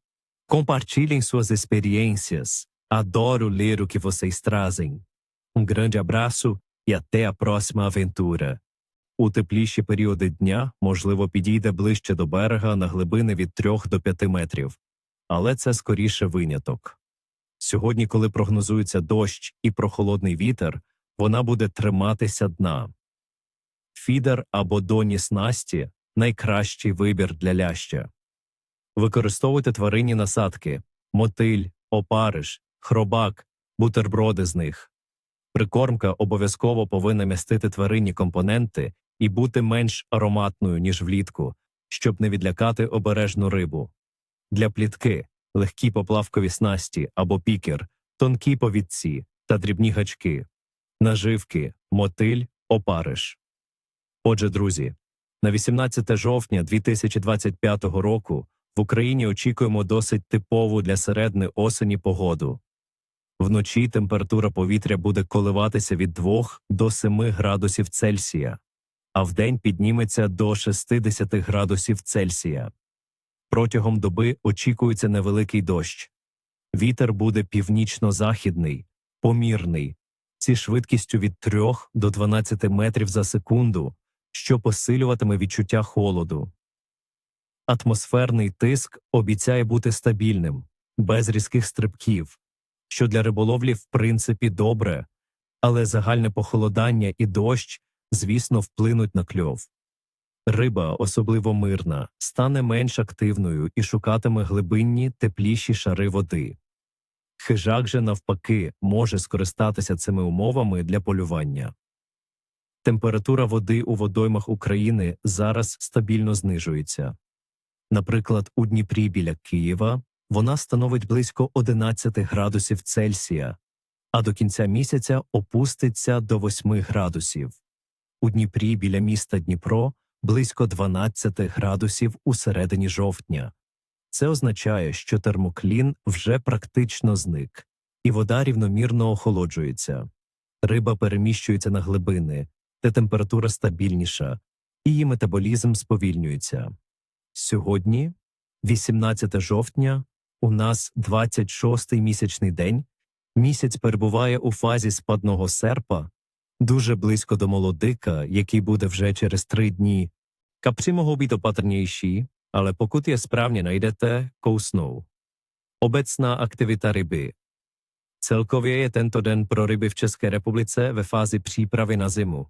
Compartilhem suas experiências. Adoro ler o que vocês trazem. Um grande abraço і até a próxima aventura. У тепліші періоди дня можливо підійде ближче до берега на глибини від 3 до 5 метрів. Але це скоріше виняток. Сьогодні, коли прогнозується дощ і прохолодний вітер, вона буде триматися дна. Фідер або донні снасті – найкращий вибір для ляща. Використовуйте тваринні насадки – мотиль, опариш, хробак, бутерброди з них. Прикормка обов'язково повинна містити тваринні компоненти і бути менш ароматною, ніж влітку, щоб не відлякати обережну рибу. Для плітки – легкі поплавкові снасті або пікер, тонкі повідці та дрібні гачки. Наживки – мотиль, опариш. Отже, друзі, на 18 жовтня 2025 року в Україні очікуємо досить типову для середини осені погоду. Вночі температура повітря буде коливатися від 2 до 7 градусів Цельсія, а вдень підніметься до 60 градусів Цельсія. Протягом доби очікується невеликий дощ. Вітер буде північно-західний, помірний, зі швидкістю від 3 до 12 метрів за секунду, що посилюватиме відчуття холоду. Атмосферний тиск обіцяє бути стабільним, без різких стрибків, що для риболовлі в принципі добре, але загальне похолодання і дощ, звісно, вплинуть на кльов. Риба, особливо мирна, стане менш активною і шукатиме глибинні, тепліші шари води. Хижак же, навпаки, може скористатися цими умовами для полювання. Температура води у водоймах України зараз стабільно знижується. Наприклад, у Дніпрі біля Києва вона становить близько 11 градусів Цельсія, а до кінця місяця опуститься до 8 градусів. У Дніпрі біля міста Дніпро близько 12 градусів у середині жовтня. Це означає, що термоклін вже практично зник, і вода рівномірно охолоджується. Риба переміщується на глибини, де температура стабільніша, і її метаболізм сповільнюється. Сьогодні, 18 жовтня, у нас 26-й місячний день, місяць перебуває у фазі спадного серпа, дуже близько до молодика, який буде вже через 3 дні. Капři mohou být opatrnější, ale pokud je správně najdete, kousnou. Obecná aktivita ryby. Celkově je tento den pro ryby v České republice ve fázi přípravy na zimu.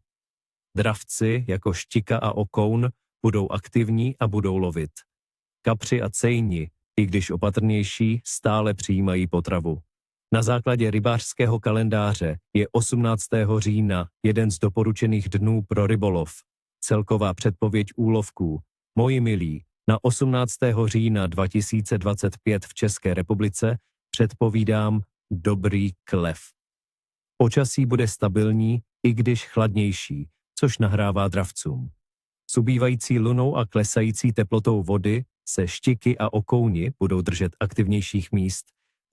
Dravci, jako štika a okoun, budou aktivní a budou lovit. Kapři a cejni, i když opatrnější, stále přijímají potravu. Na základě rybářského kalendáře je 18. října jeden z doporučených dnů pro rybolov. Celková předpověď úlovků. Moji milí, na 18. října 2025 v České republice předpovídám dobrý klev. Počasí bude stabilní, i když chladnější, což nahrává dravcům. S ubývající lunou a klesající teplotou vody se štiky a okouni budou držet aktivnějších míst,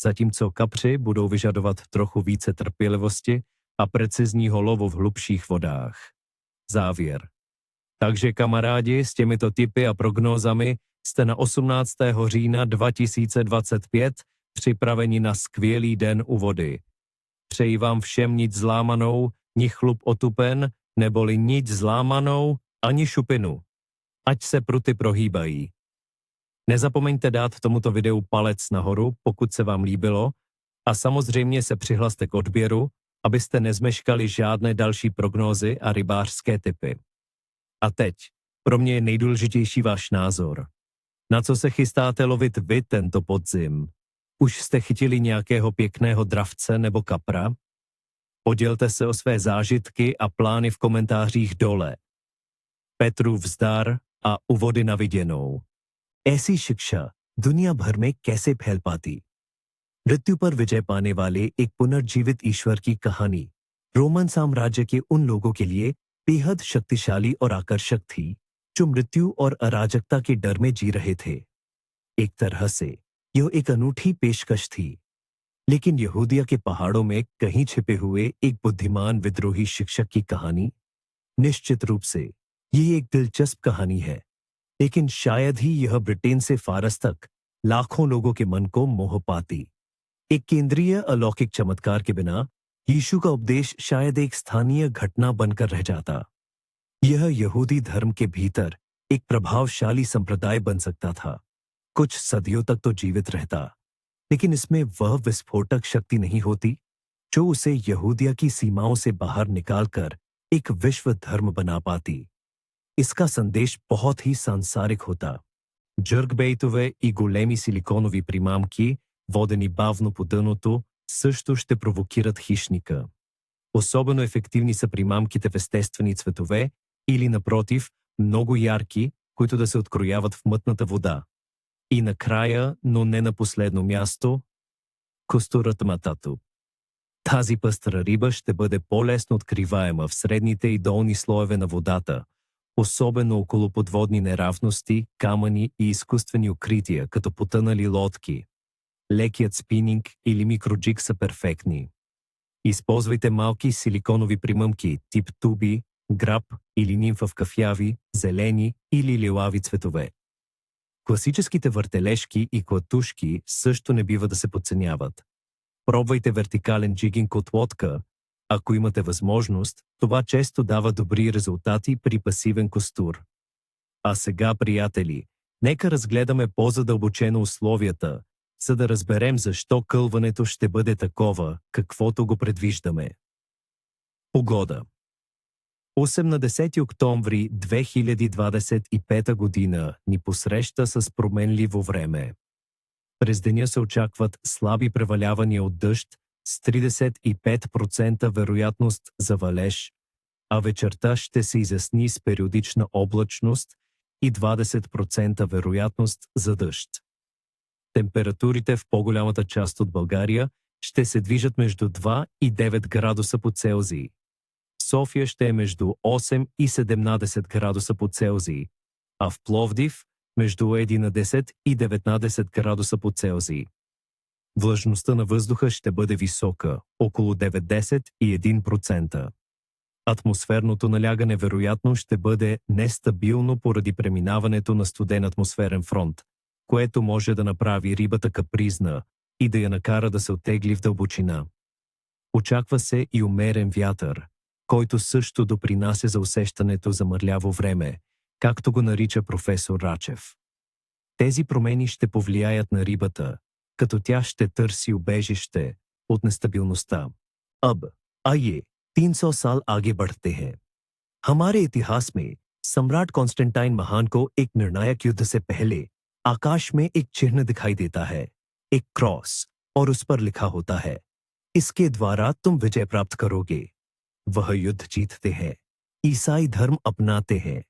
zatímco kapři budou vyžadovat trochu více trpělivosti a precizního lovu v hlubších vodách. Závěr. Takže kamarádi, s těmito tipy a prognózami jste na 18. října 2025 připraveni na skvělý den u vody. Přeji vám všem nic zlámanou, ni chlup otupen, neboli nic zlámanou, ani šupinu. Ať se pruty prohýbají. Nezapomeňte dát tomuto videu palec nahoru, pokud se vám líbilo, a samozřejmě se přihlaste k odběru, abyste nezmeškali žádné další prognózy a rybářské tipy. A teď, pro mě je nejdůležitější váš názor. Na co se chystáte lovit vy tento podzim? Už jste chytili nějakého pěkného dravce nebo kapra? Podělte se o své zážitky a plány v komentářích dole. Petru vzdar a u vody na viděnou. ऐसी शिक्षा दुनिया भर में कैसे फैल पाती? मृत्यु पर विजय पाने वाले एक पुनर्जीवित ईश्वर की कहानी रोमन साम्राज्य के उन लोगों के लिए बेहद शक्तिशाली और आकर्षक थी जो मृत्यु और अराजकता के डर में जी रहे थे। एक तरह से यह एक अनूठी पेशकश थी, लेकिन यहूदिया के पहाड़ों में कहीं छिपे हुए एक बुद्धिमान विद्रोही शिक्षक की कहानी। निश्चित रूप से ये एक दिलचस्प कहानी है, लेकिन शायद ही यह ब्रिटेन से फारस तक लाखों लोगों के मन को मोह पाती। एक केंद्रीय अलौकिक चमत्कार के बिना यीशु का उपदेश शायद एक स्थानीय घटना बनकर रह जाता। यह यहूदी धर्म के भीतर एक प्रभावशाली संप्रदाय बन सकता था, कुछ सदियों तक तो जीवित रहता, लेकिन इसमें वह विस्फोटक शक्ति नहीं होती जो उसे यहूदिया की सीमाओं से बाहर निकालकर एक विश्व धर्म बना पाती। इसका संदेश बहुत ही सांसारिक होता. Джъркбейтове и големи силиконови примамки, водени бавно по дъното, също ще провокират хищника. Особено ефективни са примамките в естествени цветове или, напротив, много ярки, които да се открояват в мътната вода. И накрая, но не на последно място, костурът матато. Тази пъстра риба ще бъде по-лесно откриваема в средните и долни слоеве на водата, особено около подводни неравности, камъни и изкуствени укрития, като потънали лодки. Лекият спининг или микроджиг са перфектни. Използвайте малки силиконови примъмки, тип туби, граб или нимфа в кафяви, зелени или лилави цветове. Класическите въртележки и клатушки също не бива да се подценяват. Пробвайте вертикален джигинг от лодка. Ако имате възможност, това често дава добри резултати при пасивен костур. А сега, приятели, нека разгледаме по-задълбочено условията, за да разберем защо кълването ще бъде такова, каквото го предвиждаме. Погода. 18 октомври 2025 година ни посреща с променливо време. През деня се очакват слаби превалявания от дъжд с 35% вероятност за валеж, а вечерта ще се изясни с периодична облачност и 20% вероятност за дъжд. Температурите в по-голямата част от България ще се движат между 2 и 9 градуса по Целзий. София ще е между 8 и 17 градуса по Целзий, а в Пловдив между 11 и 19 градуса по Целзий. Влажността на въздуха ще бъде висока, около 91%. Атмосферното налягане вероятно ще бъде нестабилно поради преминаването на студен атмосферен фронт, което може да направи рибата капризна и да я накара да се оттегли в дълбочина. Очаква се и умерен вятър, който също допринася за усещането за мърляво време, както го нарича професор Рачев. Тези промени ще повлияят на рибата, като тя ще търси убежище от нестабилността. अब आइए 300 साल आगे बढ़ते हैं. हमारे इतिहास में सम्राट कॉन्स्टेंटाइन महान को एक निर्णायक युद्ध से पहले आकाश में एक चिन्ह दिखाई देता है, एक क्रॉस, और उस पर लिखा होता है, इसके द्वारा तुम विजय प्राप्त करोगे. वह युद्ध जीतते हैं, ईसाई धर्म अपनाते हैं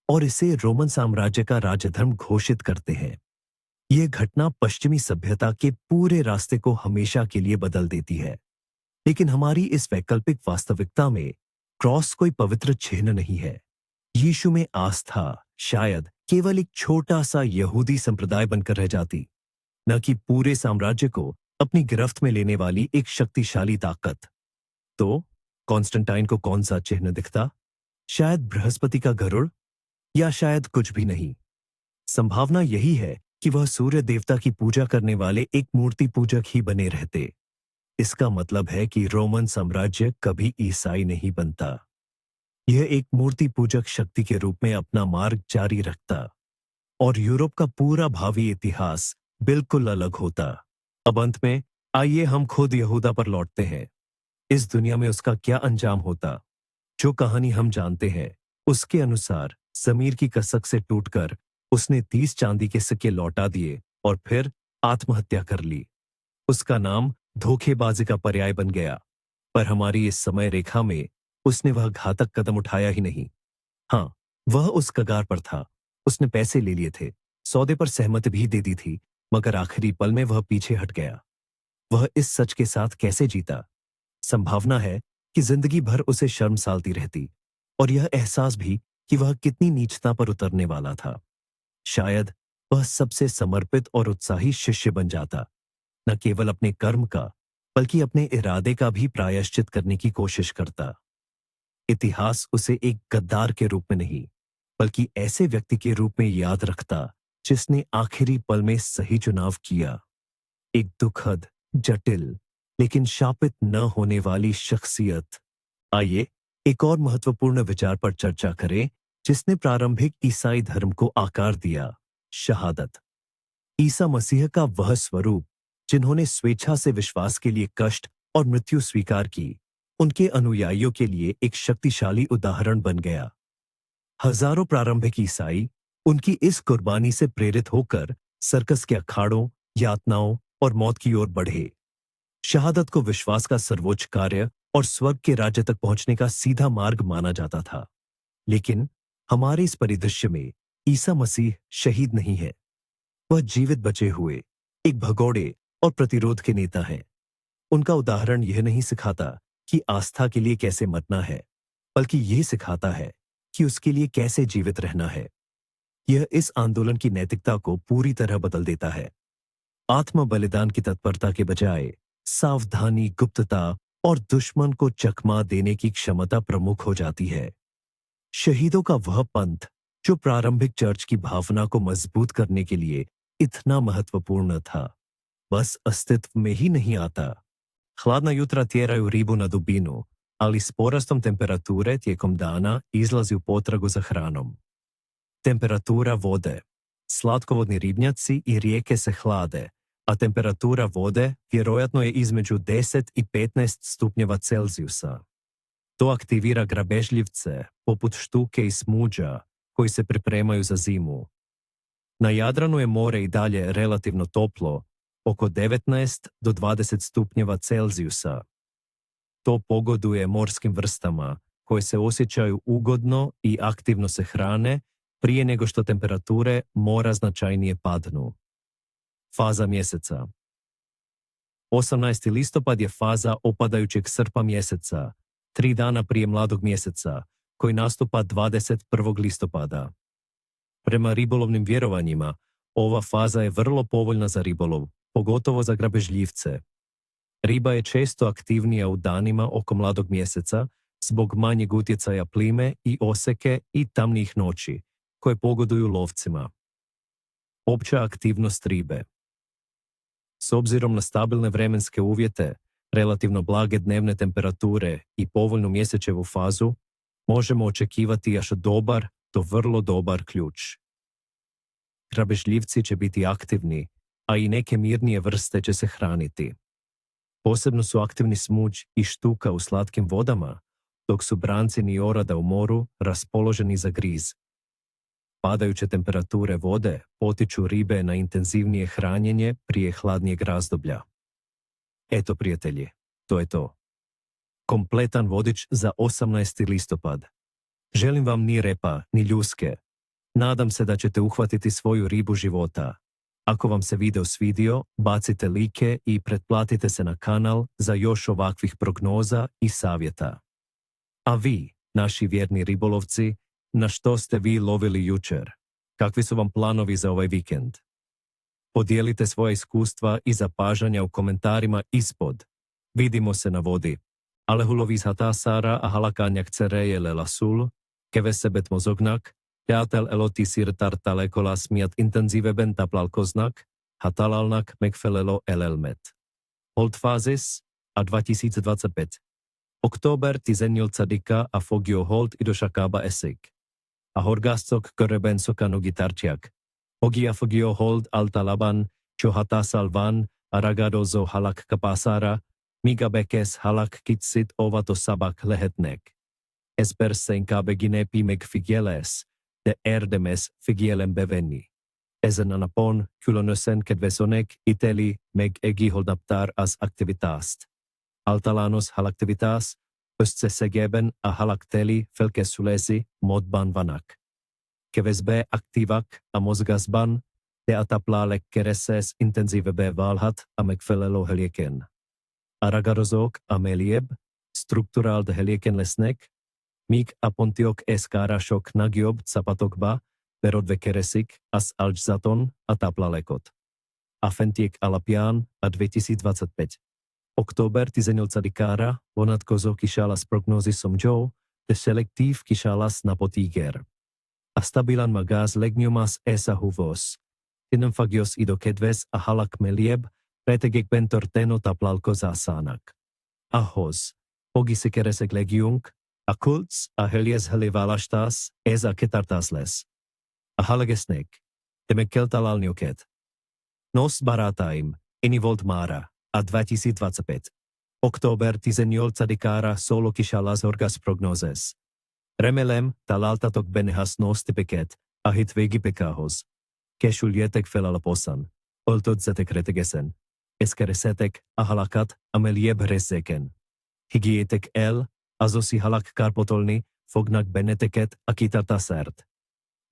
और इसे रोमन साम्राज्य का राजधर्म घोषित करते हैं. यह घटना पश्चिमी सभ्यता के पूरे रास्ते को हमेशा के लिए बदल देती है. लेकिन हमारी इस वैकल्पिक वास्तविकता में क्रॉस कोई पवित्र चिन्ह नहीं है. यीशु में आस्था शायद केवल एक छोटा सा यहूदी संप्रदाय बनकर रह जाती, न कि पूरे साम्राज्य को अपनी गिरफ्त में लेने वाली एक शक्तिशाली ताकत. तो कॉन्स्टेंटाइन को कौन सा चिन्ह दिखता? शायद बृहस्पति का गरुड़, या शायद कुछ भी नहीं. संभावना यही है कि वह सूर्य देवता की पूजा करने वाले एक मूर्ति पूजक ही बने रहते. इसका मतलब है कि रोमन साम्राज्य कभी ईसाई नहीं बनता. यह एक मूर्ति पूजक शक्ति के रूप में अपना मार्ग जारी रखता और यूरोप का पूरा भावी इतिहास बिल्कुल अलग होता. अब अंत में आइए हम खुद यहूदा पर लौटते हैं. इस दुनिया में उसका क्या अंजाम होता? जो कहानी हम जानते हैं उसके अनुसार ज़मीर की कसक से टूटकर उसने 30 चांदी के सिक्के लौटा दिए और फिर आत्महत्या कर ली. उसका नाम धोखेबाजी का पर्याय बन गया, पर हमारी इस समय रेखा में उसने वह घातक कदम उठाया ही नहीं. हाँ, वह उस कगार पर था. उसने पैसे ले लिए थे, सौदे पर सहमति भी दे दी थी, मगर आखिरी पल में वह पीछे हट गया. वह इस सच के साथ कैसे जीता? संभावना है कि जिंदगी भर उसे शर्मसालती रहती और यह एहसास भी कि वह कितनी नीचता पर उतरने वाला था. शायद वह सबसे समर्पित और उत्साही शिष्य बन जाता, न केवल अपने कर्म का बल्कि अपने इरादे का भी प्रायश्चित करने की कोशिश करता. इतिहास उसे एक गद्दार के रूप में नहीं, बल्कि ऐसे व्यक्ति के रूप में याद रखता जिसने आखिरी पल में सही चुनाव किया. एक दुखद, जटिल, लेकिन शापित न होने वाली शख्सियत. आइए एक और महत्वपूर्ण विचार पर चर्चा करें जिसने प्रारंभिक ईसाई धर्म को आकार दिया, शहादत. ईसा मसीह का वह स्वरूप जिन्होंने स्वेच्छा से विश्वास के लिए कष्ट और मृत्यु स्वीकार की, उनके अनुयायियों के लिए एक शक्तिशाली उदाहरण बन गया। हजारों प्रारंभिक ईसाई उनकी इस कुर्बानी से प्रेरित होकर सर्कस के अखाड़ों, यातनाओं और मौत की ओर बढ़े। शहादत को विश्वास का सर्वोच्च कार्य और स्वर्ग के राज्य तक पहुंचने का सीधा मार्ग माना जाता था। लेकिन हमारे इस परिदृश्य में ईसा मसीह शहीद नहीं है। वह जीवित बचे हुए एक भगोड़े और प्रतिरोध के नेता हैं। उनका उदाहरण यह नहीं सिखाता कि आस्था के लिए कैसे मरना है, बल्कि यह सिखाता है कि उसके लिए कैसे जीवित रहना है। यह इस आंदोलन की नैतिकता को पूरी तरह बदल देता है। आत्म बलिदान की तत्परता के बजाय सावधानी, गुप्तता और दुश्मन को चकमा देने की क्षमता प्रमुख हो जाती है। शहीदों का वह पंथ जो प्रारंभिक चर्च की भावना को मजबूत करने के लिए इतना महत्वपूर्ण था, बस अस्तित्व में ही नहीं आता। Hladna jutra tjeraju ribu na dubinu, ali s porastom temperature tijekom dana izlazi u potragu za hranom. Temperatura vode. Slatkovodni ribnjaci i rijeke se hlade, a temperatura vode vjerojatno je između 10 i 15 stupnjeva Celzijusa. To aktivira grabežljivce, poput štuke i smuđa, koji se pripremaju za zimu. Na Jadranu je more i dalje relativno toplo, oko 19 do 20 stupnjeva Celzijusa. To pogoduje morskim vrstama, koje se osjećaju ugodno i aktivno se hrane prije nego što temperature mora značajnije padnu. Faza mjeseca. 18. listopad je faza opadajućeg srpa mjeseca, 3 dana prije mladog mjeseca, koji nastupa 21. listopada. Prema ribolovnim vjerovanjima, ova faza je vrlo povoljna za ribolov, pogotovo za grabežljivce. Riba je često aktivnija u danima oko mladog mjeseca zbog manjeg utjecaja plime i oseke i tamnijih noći, koje pogoduju lovcima. Opća aktivnost ribe. S obzirom na stabilne vremenske uvjete, relativno blage dnevne temperature i povoljnu mjesečevu fazu, možemo očekivati još dobar do vrlo dobar ključ. Grabežljivci će biti aktivni, a i neke mirnije vrste će se hraniti. Posebno su aktivni smuđ i štuka u slatkim vodama, dok su brancin i orada u moru raspoloženi za griz. Padajuće temperature vode potiču ribe na intenzivnije hranjenje prije hladnijeg razdoblja. Eto, prijatelji, to je to. Kompletan vodič za 18. listopad. Želim vam ni repa, ni ljuske. Nadam se da ćete uhvatiti svoju ribu života. Ako vam se video svidio, bacite like i pretplatite se na kanal za još ovakvih prognoza i savjeta. A vi, naši vjerni ribolovci, na što ste vi lovili jučer? Kakvi su vam planovi za ovaj vikend? Podijelite svoja iskustva i zapažanja u komentarima ispod. Vidimo se na vodi. Alehulovis hatasara a halakanjak cerejele lasul, kevesebet mozognak, teatel elotisir tartalekola smiat intenziveben taplalkoznak, hatalalnak mekfelelo elelmet. Holdfazis a 2025. Oktober tizenil cadika a fogio hold idošakaba esik. A horgascok körebensokan gitarčiak. Ogia fogio hold altalaban, čohatasalvan, aragadozo halak kapasara, migabekes halak kitsit ovato sabak lehetnek. Esper senkabe ginepi meg figieles, de erdemes figielem beveni. Ezen anapon kulonösen kedvesonek iteli meg egi holdaptar as aktivitast. Altalanos halaktivitas, östsesegeben a halakteli felkesulesi modban vanak. Kevesbe aktivak a mozgasban, te ataplalek kereses intenzivebe valhat a megfelelő helieken. Aragarozok a melieb, struktural de helieken lesnek, míg a pontiok eszkárások nagyobb csapatokba berodve keresik az alzaton a táplálékot. A fentiek alapján a 2025. Október 18-ára vonatkozó kisállasz prognózisom Joe, de szelektív kisállasz napot ígér. A stabilan magáz legnyomas esahuvos. Tinenfagios idokedves a halak melieb, retegekben történő táplálkozásának. Ahhoz, hogisikeresek legiunk, a kulcs a hölgyezheli választás, ez a ketartás lesz. A halagesnek, te meg kell találni őket. Nos, barátaim, Inivold Mara, a 2025. Oktober tizenjolca dikara solo kishalas orgas prognoses. Remelem talaltatok benehas nostipeket, ahit vegi pekahos. Keshuljetek felalaposan, oltodzetek retegesen. Eskeresetek ahalakat amelieb reseken. Higietek el, azosi halak karpotolni, fognak beneteket akitartasert.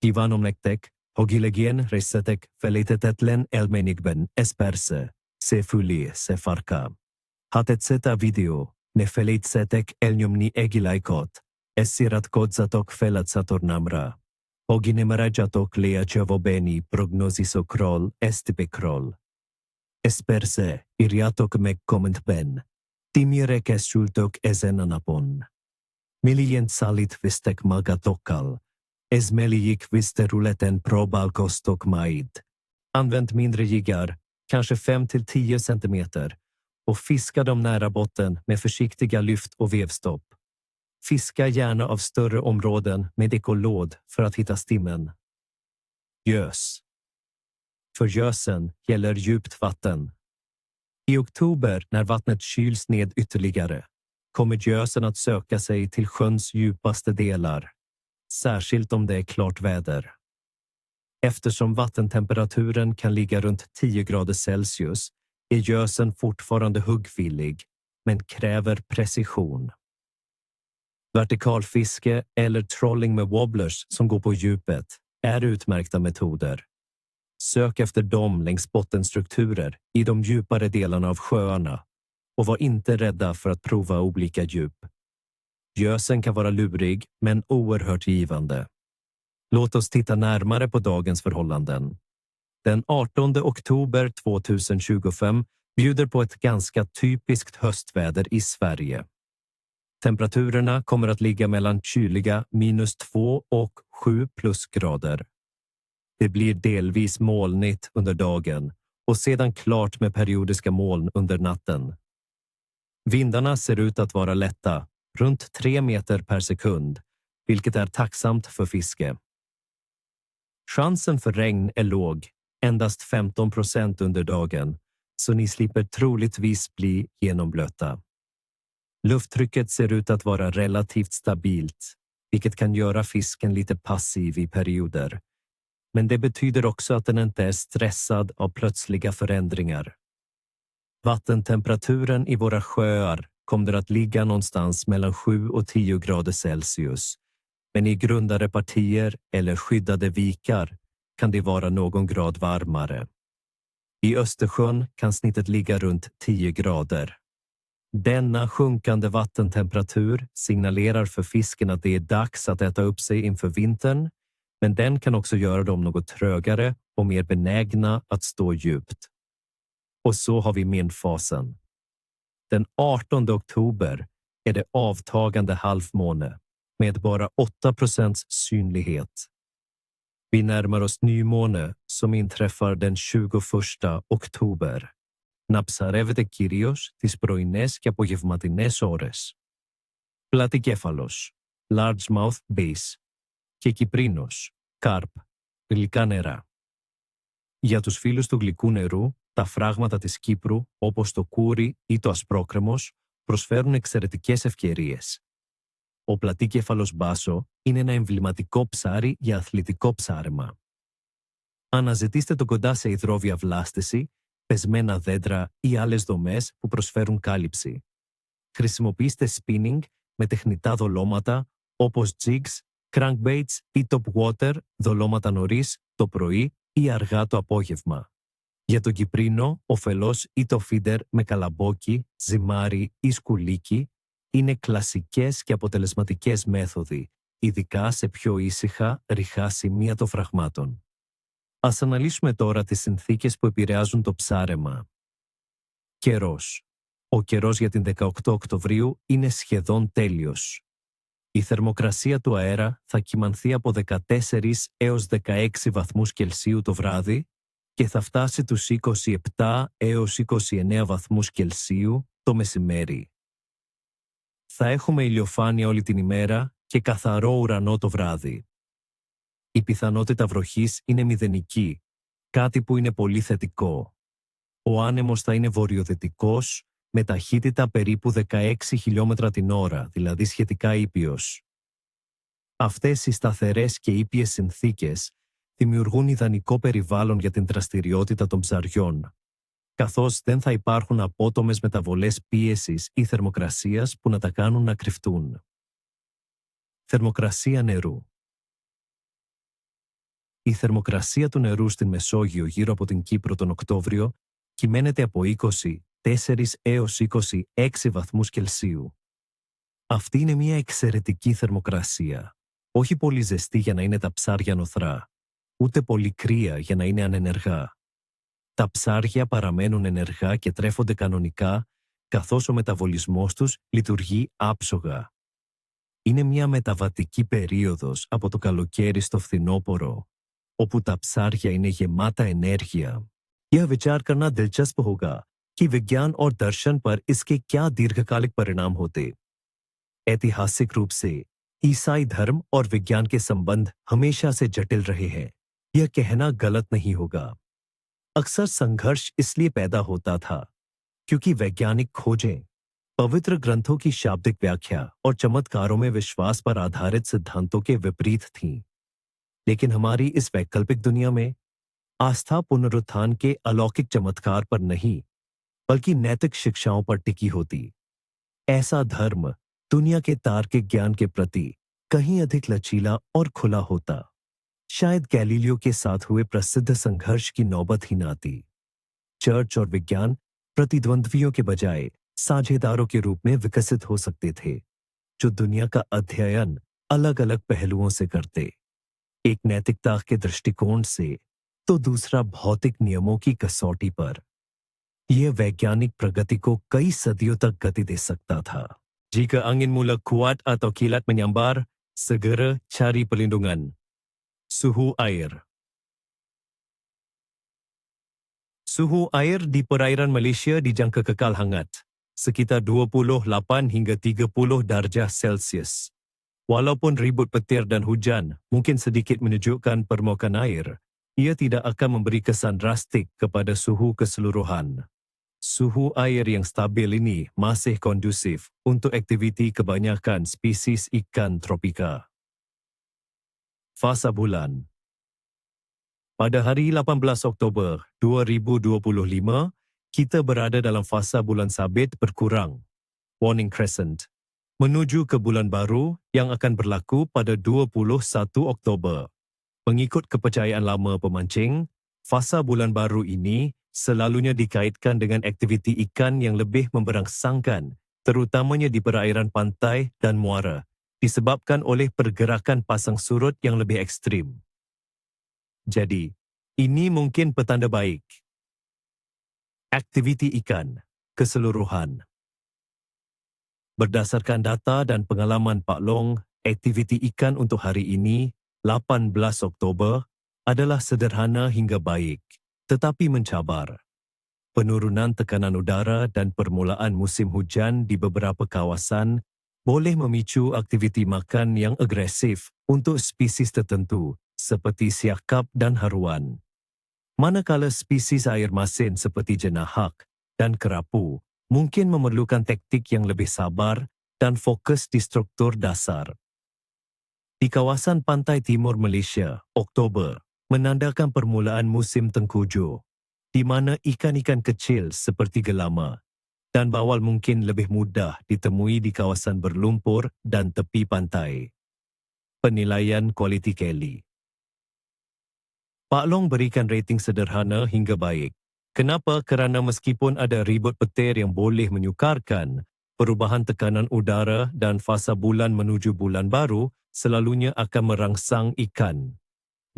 Kivanomnektek, hogilegien resetek felitetetlen elmenikben esperse, se fuli se farka. Hatetseta video, ne felitsetek elnyomni egilaikot, essirat kodzatok felatsatornamra. Hoginemarajatok leacevobeni prognoziso krol estipe krol. Esperse, iriatok meg comment ben. Timirek esultok ezenanapon. Milient salit vistek magatokal. Esmelijik visteruleten probalkostok maid. Använd mindre jiggar, kanske 5-10 centimeter, och fiska dem nära botten med försiktiga lyft och vevstopp. Fiska gärna av större områden med ekolod för att hitta stimmen. Gös. För gösen gäller djupt vatten. I oktober, när vattnet kyls ned ytterligare, kommer gösen att söka sig till sjöns djupaste delar, särskilt om det är klart väder. Eftersom vattentemperaturen kan ligga runt 10 grader Celsius är gösen fortfarande huggvillig, men kräver precision. Vertikalfiske eller trolling med wobblers som går på djupet är utmärkta metoder. Sök efter dem längs bottenstrukturer i de djupare delarna av sjöarna och var inte rädda för att prova olika djup. Gösen kan vara lurig men oerhört givande. Låt oss titta närmare på dagens förhållanden. Den 18 oktober 2025 bjuder på ett ganska typiskt höstväder i Sverige. Temperaturerna kommer att ligga mellan kyliga -2 och 7 plusgrader. Det blir delvis molnigt under dagen och sedan klart med periodiska moln under natten. Vindarna ser ut att vara lätta, runt 3 meter per sekund, vilket är tacksamt för fiske. Chansen för regn är låg, endast 15% under dagen, så ni slipper troligtvis bli genomblöta. Lufttrycket ser ut att vara relativt stabilt, vilket kan göra fisken lite passiv i perioder. Men det betyder också att den inte är stressad av plötsliga förändringar. Vattentemperaturen i våra sjöar kommer att ligga någonstans mellan 7 och 10 grader Celsius, men i grundare partier eller skyddade vikar kan det vara någon grad varmare. I Östersjön kan snittet ligga runt 10 grader. Denna sjunkande vattentemperatur signalerar för fisken att det är dags att äta upp sig inför vintern, men den kan också göra dem något trögare och mer benägna att stå djupt. Och så har vi minfasen. Den 18 oktober är det avtagande halvmåne med bara 8% synlighet. Vi närmar oss nymåne som inträffar den 21 oktober. Να ψαρεύετε κυρίως τις πρωινές και απογευματινές ώρες. Πλατικέφαλος, largemouth bass και κυπρίνος, carp, γλυκά νερά. Για τους φίλους του γλυκού νερού, τα φράγματα της Κύπρου, όπως το κούρι ή το ασπρόκρεμος, προσφέρουν εξαιρετικές ευκαιρίες. Ο πλατικέφαλος μπάσο είναι ένα εμβληματικό ψάρι για αθλητικό ψάρεμα. Αναζητήστε το κοντά σε υδρόβια βλάστηση, πεσμένα δέντρα ή άλλες δομές που προσφέρουν κάλυψη. Χρησιμοποιήστε spinning με τεχνητά δολώματα όπως jigs, crankbaits ή top water, δολώματα νωρίς, το πρωί ή αργά το απόγευμα. Για τον κυπρίνο, ο φελός ή το feeder με καλαμπόκι, ζυμάρι ή σκουλίκι είναι κλασικές και αποτελεσματικές μέθοδοι, ειδικά σε πιο ήσυχα, ρηχά σημεία των φραγμάτων. Ας αναλύσουμε τώρα τις συνθήκες που επηρεάζουν το ψάρεμα. Καιρός. Ο καιρός για την 18 Οκτωβρίου είναι σχεδόν τέλειος. Η θερμοκρασία του αέρα θα κυμανθεί από 14 έως 16 βαθμούς Κελσίου το βράδυ και θα φτάσει τους 27 έως 29 βαθμούς Κελσίου το μεσημέρι. Θα έχουμε ηλιοφάνεια όλη την ημέρα και καθαρό ουρανό το βράδυ. Η πιθανότητα βροχής είναι μηδενική, κάτι που είναι πολύ θετικό. Ο άνεμος θα είναι βορειοδυτικός, με ταχύτητα περίπου 16 χιλιόμετρα την ώρα, δηλαδή σχετικά ήπιος. Αυτές οι σταθερές και ήπιες συνθήκες δημιουργούν ιδανικό περιβάλλον για την δραστηριότητα των ψαριών, καθώς δεν θα υπάρχουν απότομες μεταβολές πίεσης ή θερμοκρασίας που να τα κάνουν να κρυφτούν. Θερμοκρασία νερού. Η θερμοκρασία του νερού στην Μεσόγειο γύρω από την Κύπρο τον Οκτώβριο κυμαίνεται από 24 έως 26 βαθμούς Κελσίου. Αυτή είναι μια εξαιρετική θερμοκρασία. Όχι πολύ ζεστή για να είναι τα ψάρια νοθρά, ούτε πολύ κρύα για να είναι ανενεργά. Τα ψάρια παραμένουν ενεργά και τρέφονται κανονικά, καθώς ο μεταβολισμός τους λειτουργεί άψογα. Είναι μια μεταβατική περίοδος από το καλοκαίρι στο φθινόπωρο, όπου τα ψάρια είναι γεμάτα ενέργεια. यह विचार करना दिलचस्प होगा कि विज्ञान और दर्शन पर इसके क्या दीर्घकालिक परिणाम होते। ऐतिहासिक रूप से ईसाई धर्म और विज्ञान के संबंध हमेशा से जटिल रहे हैं। यह कहना गलत नहीं होगा। अक्सर संघर्ष इसलिए पैदा होता था क्योंकि वैज्ञानिक खोजें, पवित्र ग्रंथों की शाब्दिक व्याख्या और चमत्कारों में विश्वास पर आधारित सिद्धांतों के विपरीत थीं। लेकिन हमारी इस वैकल्पिक दुनिया में आस्था पुनरुत्थान के अलौकिक चमत्कार पर नहीं, बल्कि नैतिक शिक्षाओं पर टिकी होती। ऐसा धर्म दुनिया के तार्किक ज्ञान के प्रति कहीं अधिक लचीला और खुला होता। शायद गैलीलियो के साथ हुए प्रसिद्ध संघर्ष की नौबत ही न आती। चर्च और विज्ञान प्रतिद्वंद्वियों के बजाय साझेदारों के रूप में विकसित हो सकते थे, जो दुनिया का अध्ययन अलग अलग पहलुओं से करते। एक नैतिकता के दृष्टिकोण से तो दूसरा भौतिक नियमों की कसौटी पर। यह वैज्ञानिक प्रगति को कई सदियों तक गति दे सकता था। Jika angin mula kuat atau kilat menyambar, segera cari perlindungan. Suhu air. Suhu air di perairan Malaysia dijangka kekal hangat, sekitar 28 hingga 30 darjah Celsius. Walaupun ribut petir dan hujan mungkin sedikit menunjukkan permukaan air, ia tidak akan memberi kesan drastik kepada suhu keseluruhan. Suhu air yang stabil ini masih kondusif untuk aktiviti kebanyakan spesies ikan tropika. Fasa bulan. Pada hari 18 Oktober 2025, kita berada dalam fasa bulan sabit berkurang, warning crescent, menuju ke bulan baru yang akan berlaku pada 21 Oktober. Mengikut kepercayaan lama pemancing, fasa bulan baru ini selalunya dikaitkan dengan aktiviti ikan yang lebih memberangsangkan, terutamanya di perairan pantai dan muara, disebabkan oleh pergerakan pasang surut yang lebih ekstrim. Jadi, ini mungkin petanda baik. Aktiviti ikan keseluruhan. Berdasarkan data dan pengalaman Pak Long, aktiviti ikan untuk hari ini, 18 Oktober, adalah sederhana hingga baik, tetapi mencabar. Penurunan tekanan udara dan permulaan musim hujan di beberapa kawasan boleh memicu aktiviti makan yang agresif untuk spesies tertentu seperti siakap dan haruan. Manakala spesies air masin seperti jenahak dan kerapu mungkin memerlukan taktik yang lebih sabar dan fokus di struktur dasar. Di kawasan pantai timur Malaysia, Oktober menandakan permulaan musim tengkujuh, di mana ikan-ikan kecil seperti gelama dan bawal mungkin lebih mudah ditemui di kawasan berlumpur dan tepi pantai. Penilaian kualiti Kelly. Pak Long berikan rating sederhana hingga baik. Kenapa? Kerana meskipun ada ribut petir yang boleh menyukarkan, perubahan tekanan udara dan fasa bulan menuju bulan baru selalunya akan merangsang ikan.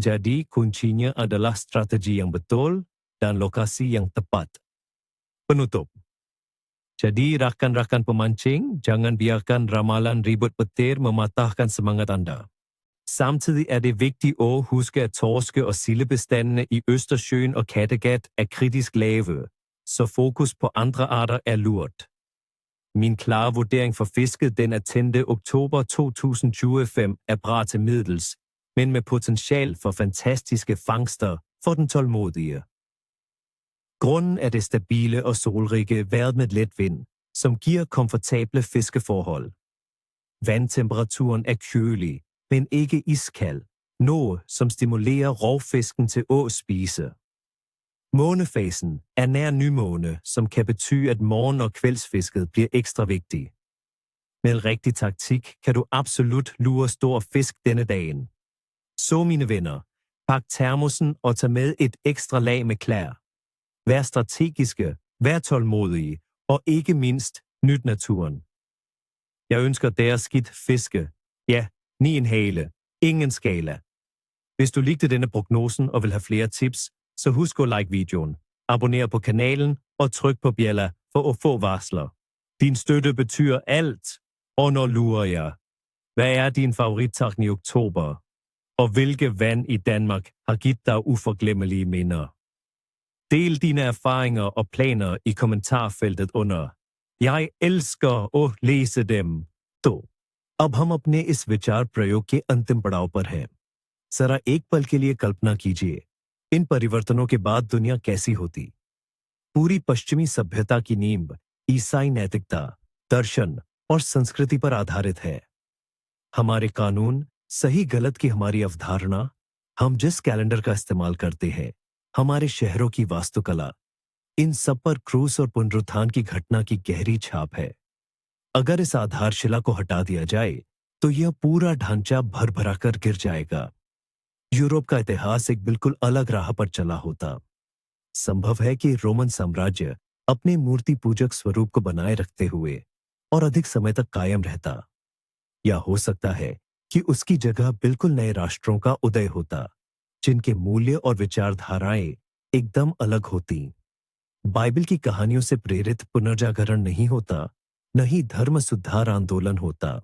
Jadi, kuncinya adalah strategi yang betul dan lokasi yang tepat. Penutup. Jadi, rakan-rakan pemancing, jangan biarkan ramalan ribut petir mematahkan semangat anda. Samtidig er det vigtigt at huske, at torske- og sildebestandene i Østersøen og Kattegat er kritisk lave, så fokus på andre arter er lurt. Min klare vurdering for fisket den 10. oktober 2025 er bra til middels, men med potential for fantastiske fangster for den tålmodige. Grunden er det stabile og solrige vejret med let vind, som giver komfortable fiskeforhold. Vandtemperaturen er kølig, men ikke iskald, noget som stimulerer rovfisken til at spise. Månefasen er nær nymåne, som kan betyde, at morgen- og kveldsfisket bliver ekstra vigtig. Med rigtig taktik kan du absolut lure stor fisk denne dagen. Så mine venner, pak termosen og tag med et ekstra lag med klar. Vær strategiske, vær tålmodige og ikke mindst nyt naturen. Jeg ønsker deres skidt fiske. Ja, 9 hale, ingen skala. Hvis du likte denne prognosen og vil have flere tips, så husk at like videoen, abonner på kanalen og tryk på bjella for at få varsler. Din støtte betyder alt, og når lurer jeg. Hvad er din favorittegn i oktober? Og hvilke vand i Danmark har givet dig uforglemmelige minder? Del dine erfaringer og planer i kommentarfeltet under. Jeg elsker at læse dem. तो अब हम अपने इस विचार प्रयोग के अंतिम पड़ाव पर हैं। जरा एक पल के लिए कल्पना कीजिए, इन परिवर्तनों के बाद दुनिया कैसी होती? पूरी पश्चिमी सभ्यता की नींव ईसाई नैतिकता, दर्शन और संस्कृति पर आधारित है। हमारे कानून, सही गलत की हमारी अवधारणा, हम जिस कैलेंडर का इस्तेमाल करते हैं, हमारे शहरों की वास्तुकला, इन सब पर क्रूस और पुनरुत्थान की घटना की गहरी छाप है। अगर इस आधारशिला को हटा दिया जाए तो यह पूरा ढांचा भर कर गिर जाएगा। यूरोप का इतिहास एक बिल्कुल अलग राह पर चला होता। संभव है कि रोमन साम्राज्य अपने मूर्ति पूजक स्वरूप को बनाए रखते हुए और अधिक समय तक कायम रहता, या हो सकता है कि उसकी जगह बिल्कुल नए राष्ट्रों का उदय होता, जिनके मूल्य और विचारधाराएं एकदम अलग होती। बाइबल की कहानियों से प्रेरित पुनर्जागरण नहीं होता, न ही धर्म सुधार आंदोलन होता।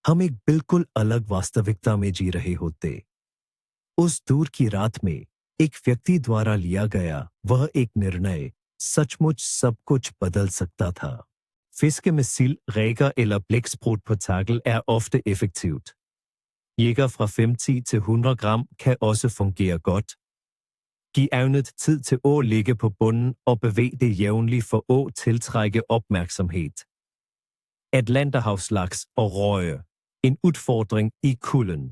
हम एक बिल्कुल अलग वास्तविकता में जी रहे होते। उस दूर की रात में एक व्यक्ति द्वारा लिया गया वह एक निर्णय सचमुच सब कुछ बदल सकता था। Fiske med sild, rækker eller blæksprut på tackle er ofte effektivt. Jæger fra 50 til 100 gram kan også fungere godt. Giv evnet tid til at ligge på bunden og bevæg det jævnligt for at tiltrække opmærksomhed. Atlanterhavslaks og røje. En udfordring i kulden.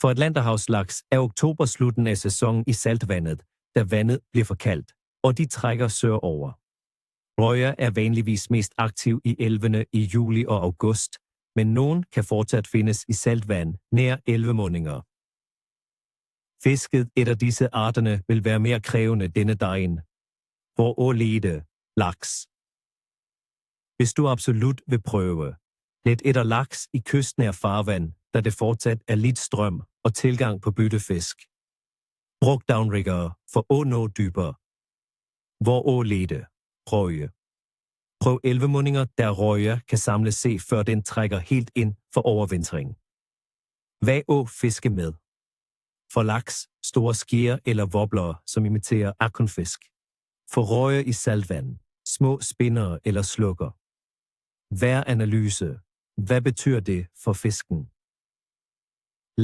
For Atlanterhavslaks er oktober slutten af sæsonen i saltvandet, da vandet bliver for koldt, og de trækker sørover. Røjer er vanligvis mest aktiv i elvene i juli og august, men nogen kan fortsat findes i saltvand nær elvemundninger. Fisket efter disse arterne vil være mere krævende denne dagen. For at lede laks. Hvis du absolut vil prøve, let efter laks i kystnær farvand, da det fortsat er lidt strøm og tilgang på byttefisk. Brug downrigger for at nå dybere. Hvor at lede røje. Prøv elvemundinger, der røje kan samle se, før den trækker helt ind for overvintring. Hvad at fiske med? For laks, store skier eller wobbler, som imiterer akonfisk. For røje i saltvand, små spinnere eller slukker. Vejranalyse. Hvad betyder det for fisken?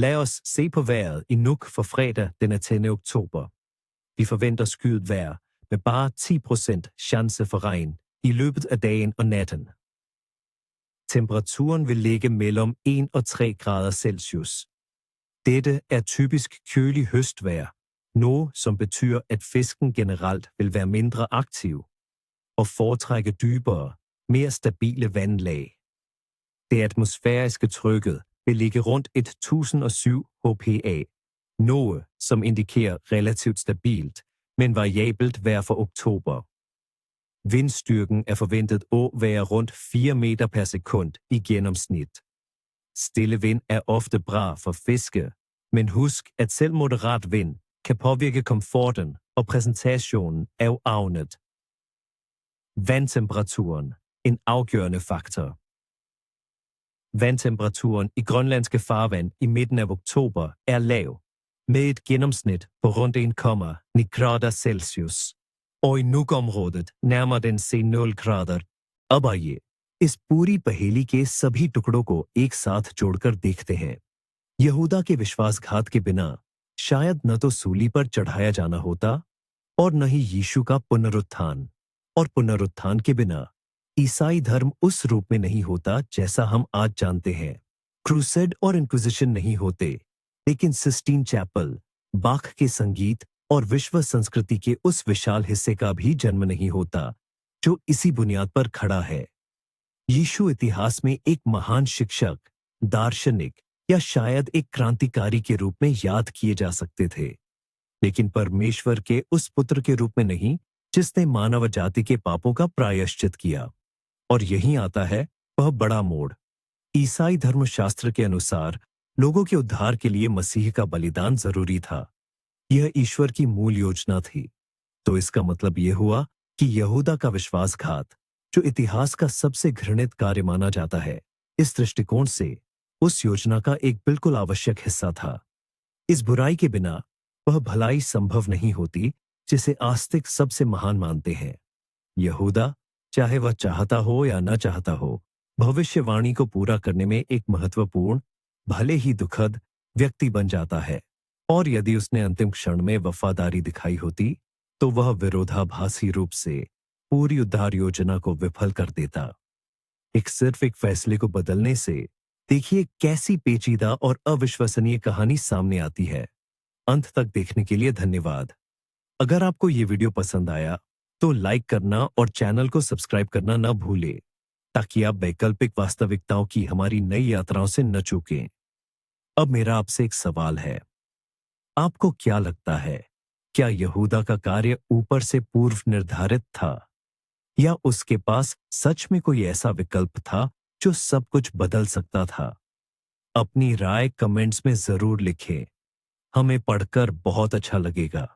Lad os se på vejret i Nuuk for fredag den 10. oktober. Vi forventer skyet vejr med bare 10% chance for regn i løbet af dagen og natten. Temperaturen vil ligge mellem 1 og 3 grader Celsius. Dette er typisk kølig høstvejr, noget som betyder, at fisken generelt vil være mindre aktiv og foretrække dybere, mere stabile vandlag. Det atmosfæriske trykket vil ligge rundt 1007 ppa, noget som indikerer relativt stabilt, men variabelt vejr for oktober. Vindstyrken er forventet at være rundt 4 meter per sekund i gennemsnit. Stille vind er ofte bra for fiske, men husk, at selv moderat vind kan påvirke komforten og præsentationen af avnet. Vandtemperaturen, en afgørende faktor. Vandtemperaturen i grønlandske farvand i midten af oktober er lav, med et gennemsnit på rundt 1,9 grader Celsius, og i Nuuk-området nærmer den sig 0 grader. अब आइए इस पूरी पहेली के सभी टुकड़ों को एक साथ जोड़कर देखते हैं। यहूदा के विश्वासघात के बिना शायद न तो सूली पर चढ़ाया जाना होता और न ही यीशु का पुनरुत्थान। और पुनरुत्थान के बिना ईसाई धर्म उस रूप में नहीं होता जैसा हम आज जानते हैं। क्रूसेड और इंक्विजिशन नहीं होते, लेकिन सिस्टीन चैपल, बाख के संगीत और विश्व संस्कृति के उस विशाल हिस्से का भी जन्म नहीं होता जो इसी बुनियाद पर खड़ा है। यीशु इतिहास में एक महान शिक्षक, दार्शनिक या शायद एक क्रांतिकारी के रूप में याद किए जा सकते थे, लेकिन परमेश्वर के उस पुत्र के रूप में नहीं जिसने मानव जाति के पापों का प्रायश्चित किया। और यहीं आता है वह बड़ा मोड़। ईसाई धर्मशास्त्र के अनुसार लोगों के उद्धार के लिए मसीह का बलिदान जरूरी था। यह ईश्वर की मूल योजना थी। तो इसका मतलब यह हुआ कि यहूदा का विश्वासघात, जो इतिहास का सबसे घृणित कार्य माना जाता है, इस दृष्टिकोण से उस योजना का एक बिल्कुल आवश्यक हिस्सा था। इस बुराई के बिना वह भलाई संभव नहीं होती जिसे आस्तिक सबसे महान मानते हैं। यहूदा, चाहे वह चाहता हो या न चाहता हो, भविष्यवाणी को पूरा करने में एक महत्वपूर्ण, भले ही दुखद, व्यक्ति बन जाता है। और यदि उसने अंतिम क्षण में वफादारी दिखाई होती तो वह विरोधाभासी रूप से पूरी उद्धार योजना को विफल कर देता। सिर्फ एक फैसले को बदलने से देखिए कैसी पेचीदा और अविश्वसनीय कहानी सामने आती है। अंत तक देखने के लिए धन्यवाद। अगर आपको ये वीडियो पसंद आया तो लाइक करना और चैनल को सब्सक्राइब करना न भूलें, ताकि आप वैकल्पिक वास्तविकताओं की हमारी नई यात्राओं से न चूकें। अब मेरा आपसे एक सवाल है, आपको क्या लगता है, क्या यहूदा का कार्य ऊपर से पूर्व निर्धारित था, या उसके पास सच में कोई ऐसा विकल्प था जो सब कुछ बदल सकता था? अपनी राय कमेंट्स में जरूर लिखें, हमें पढ़कर बहुत अच्छा लगेगा।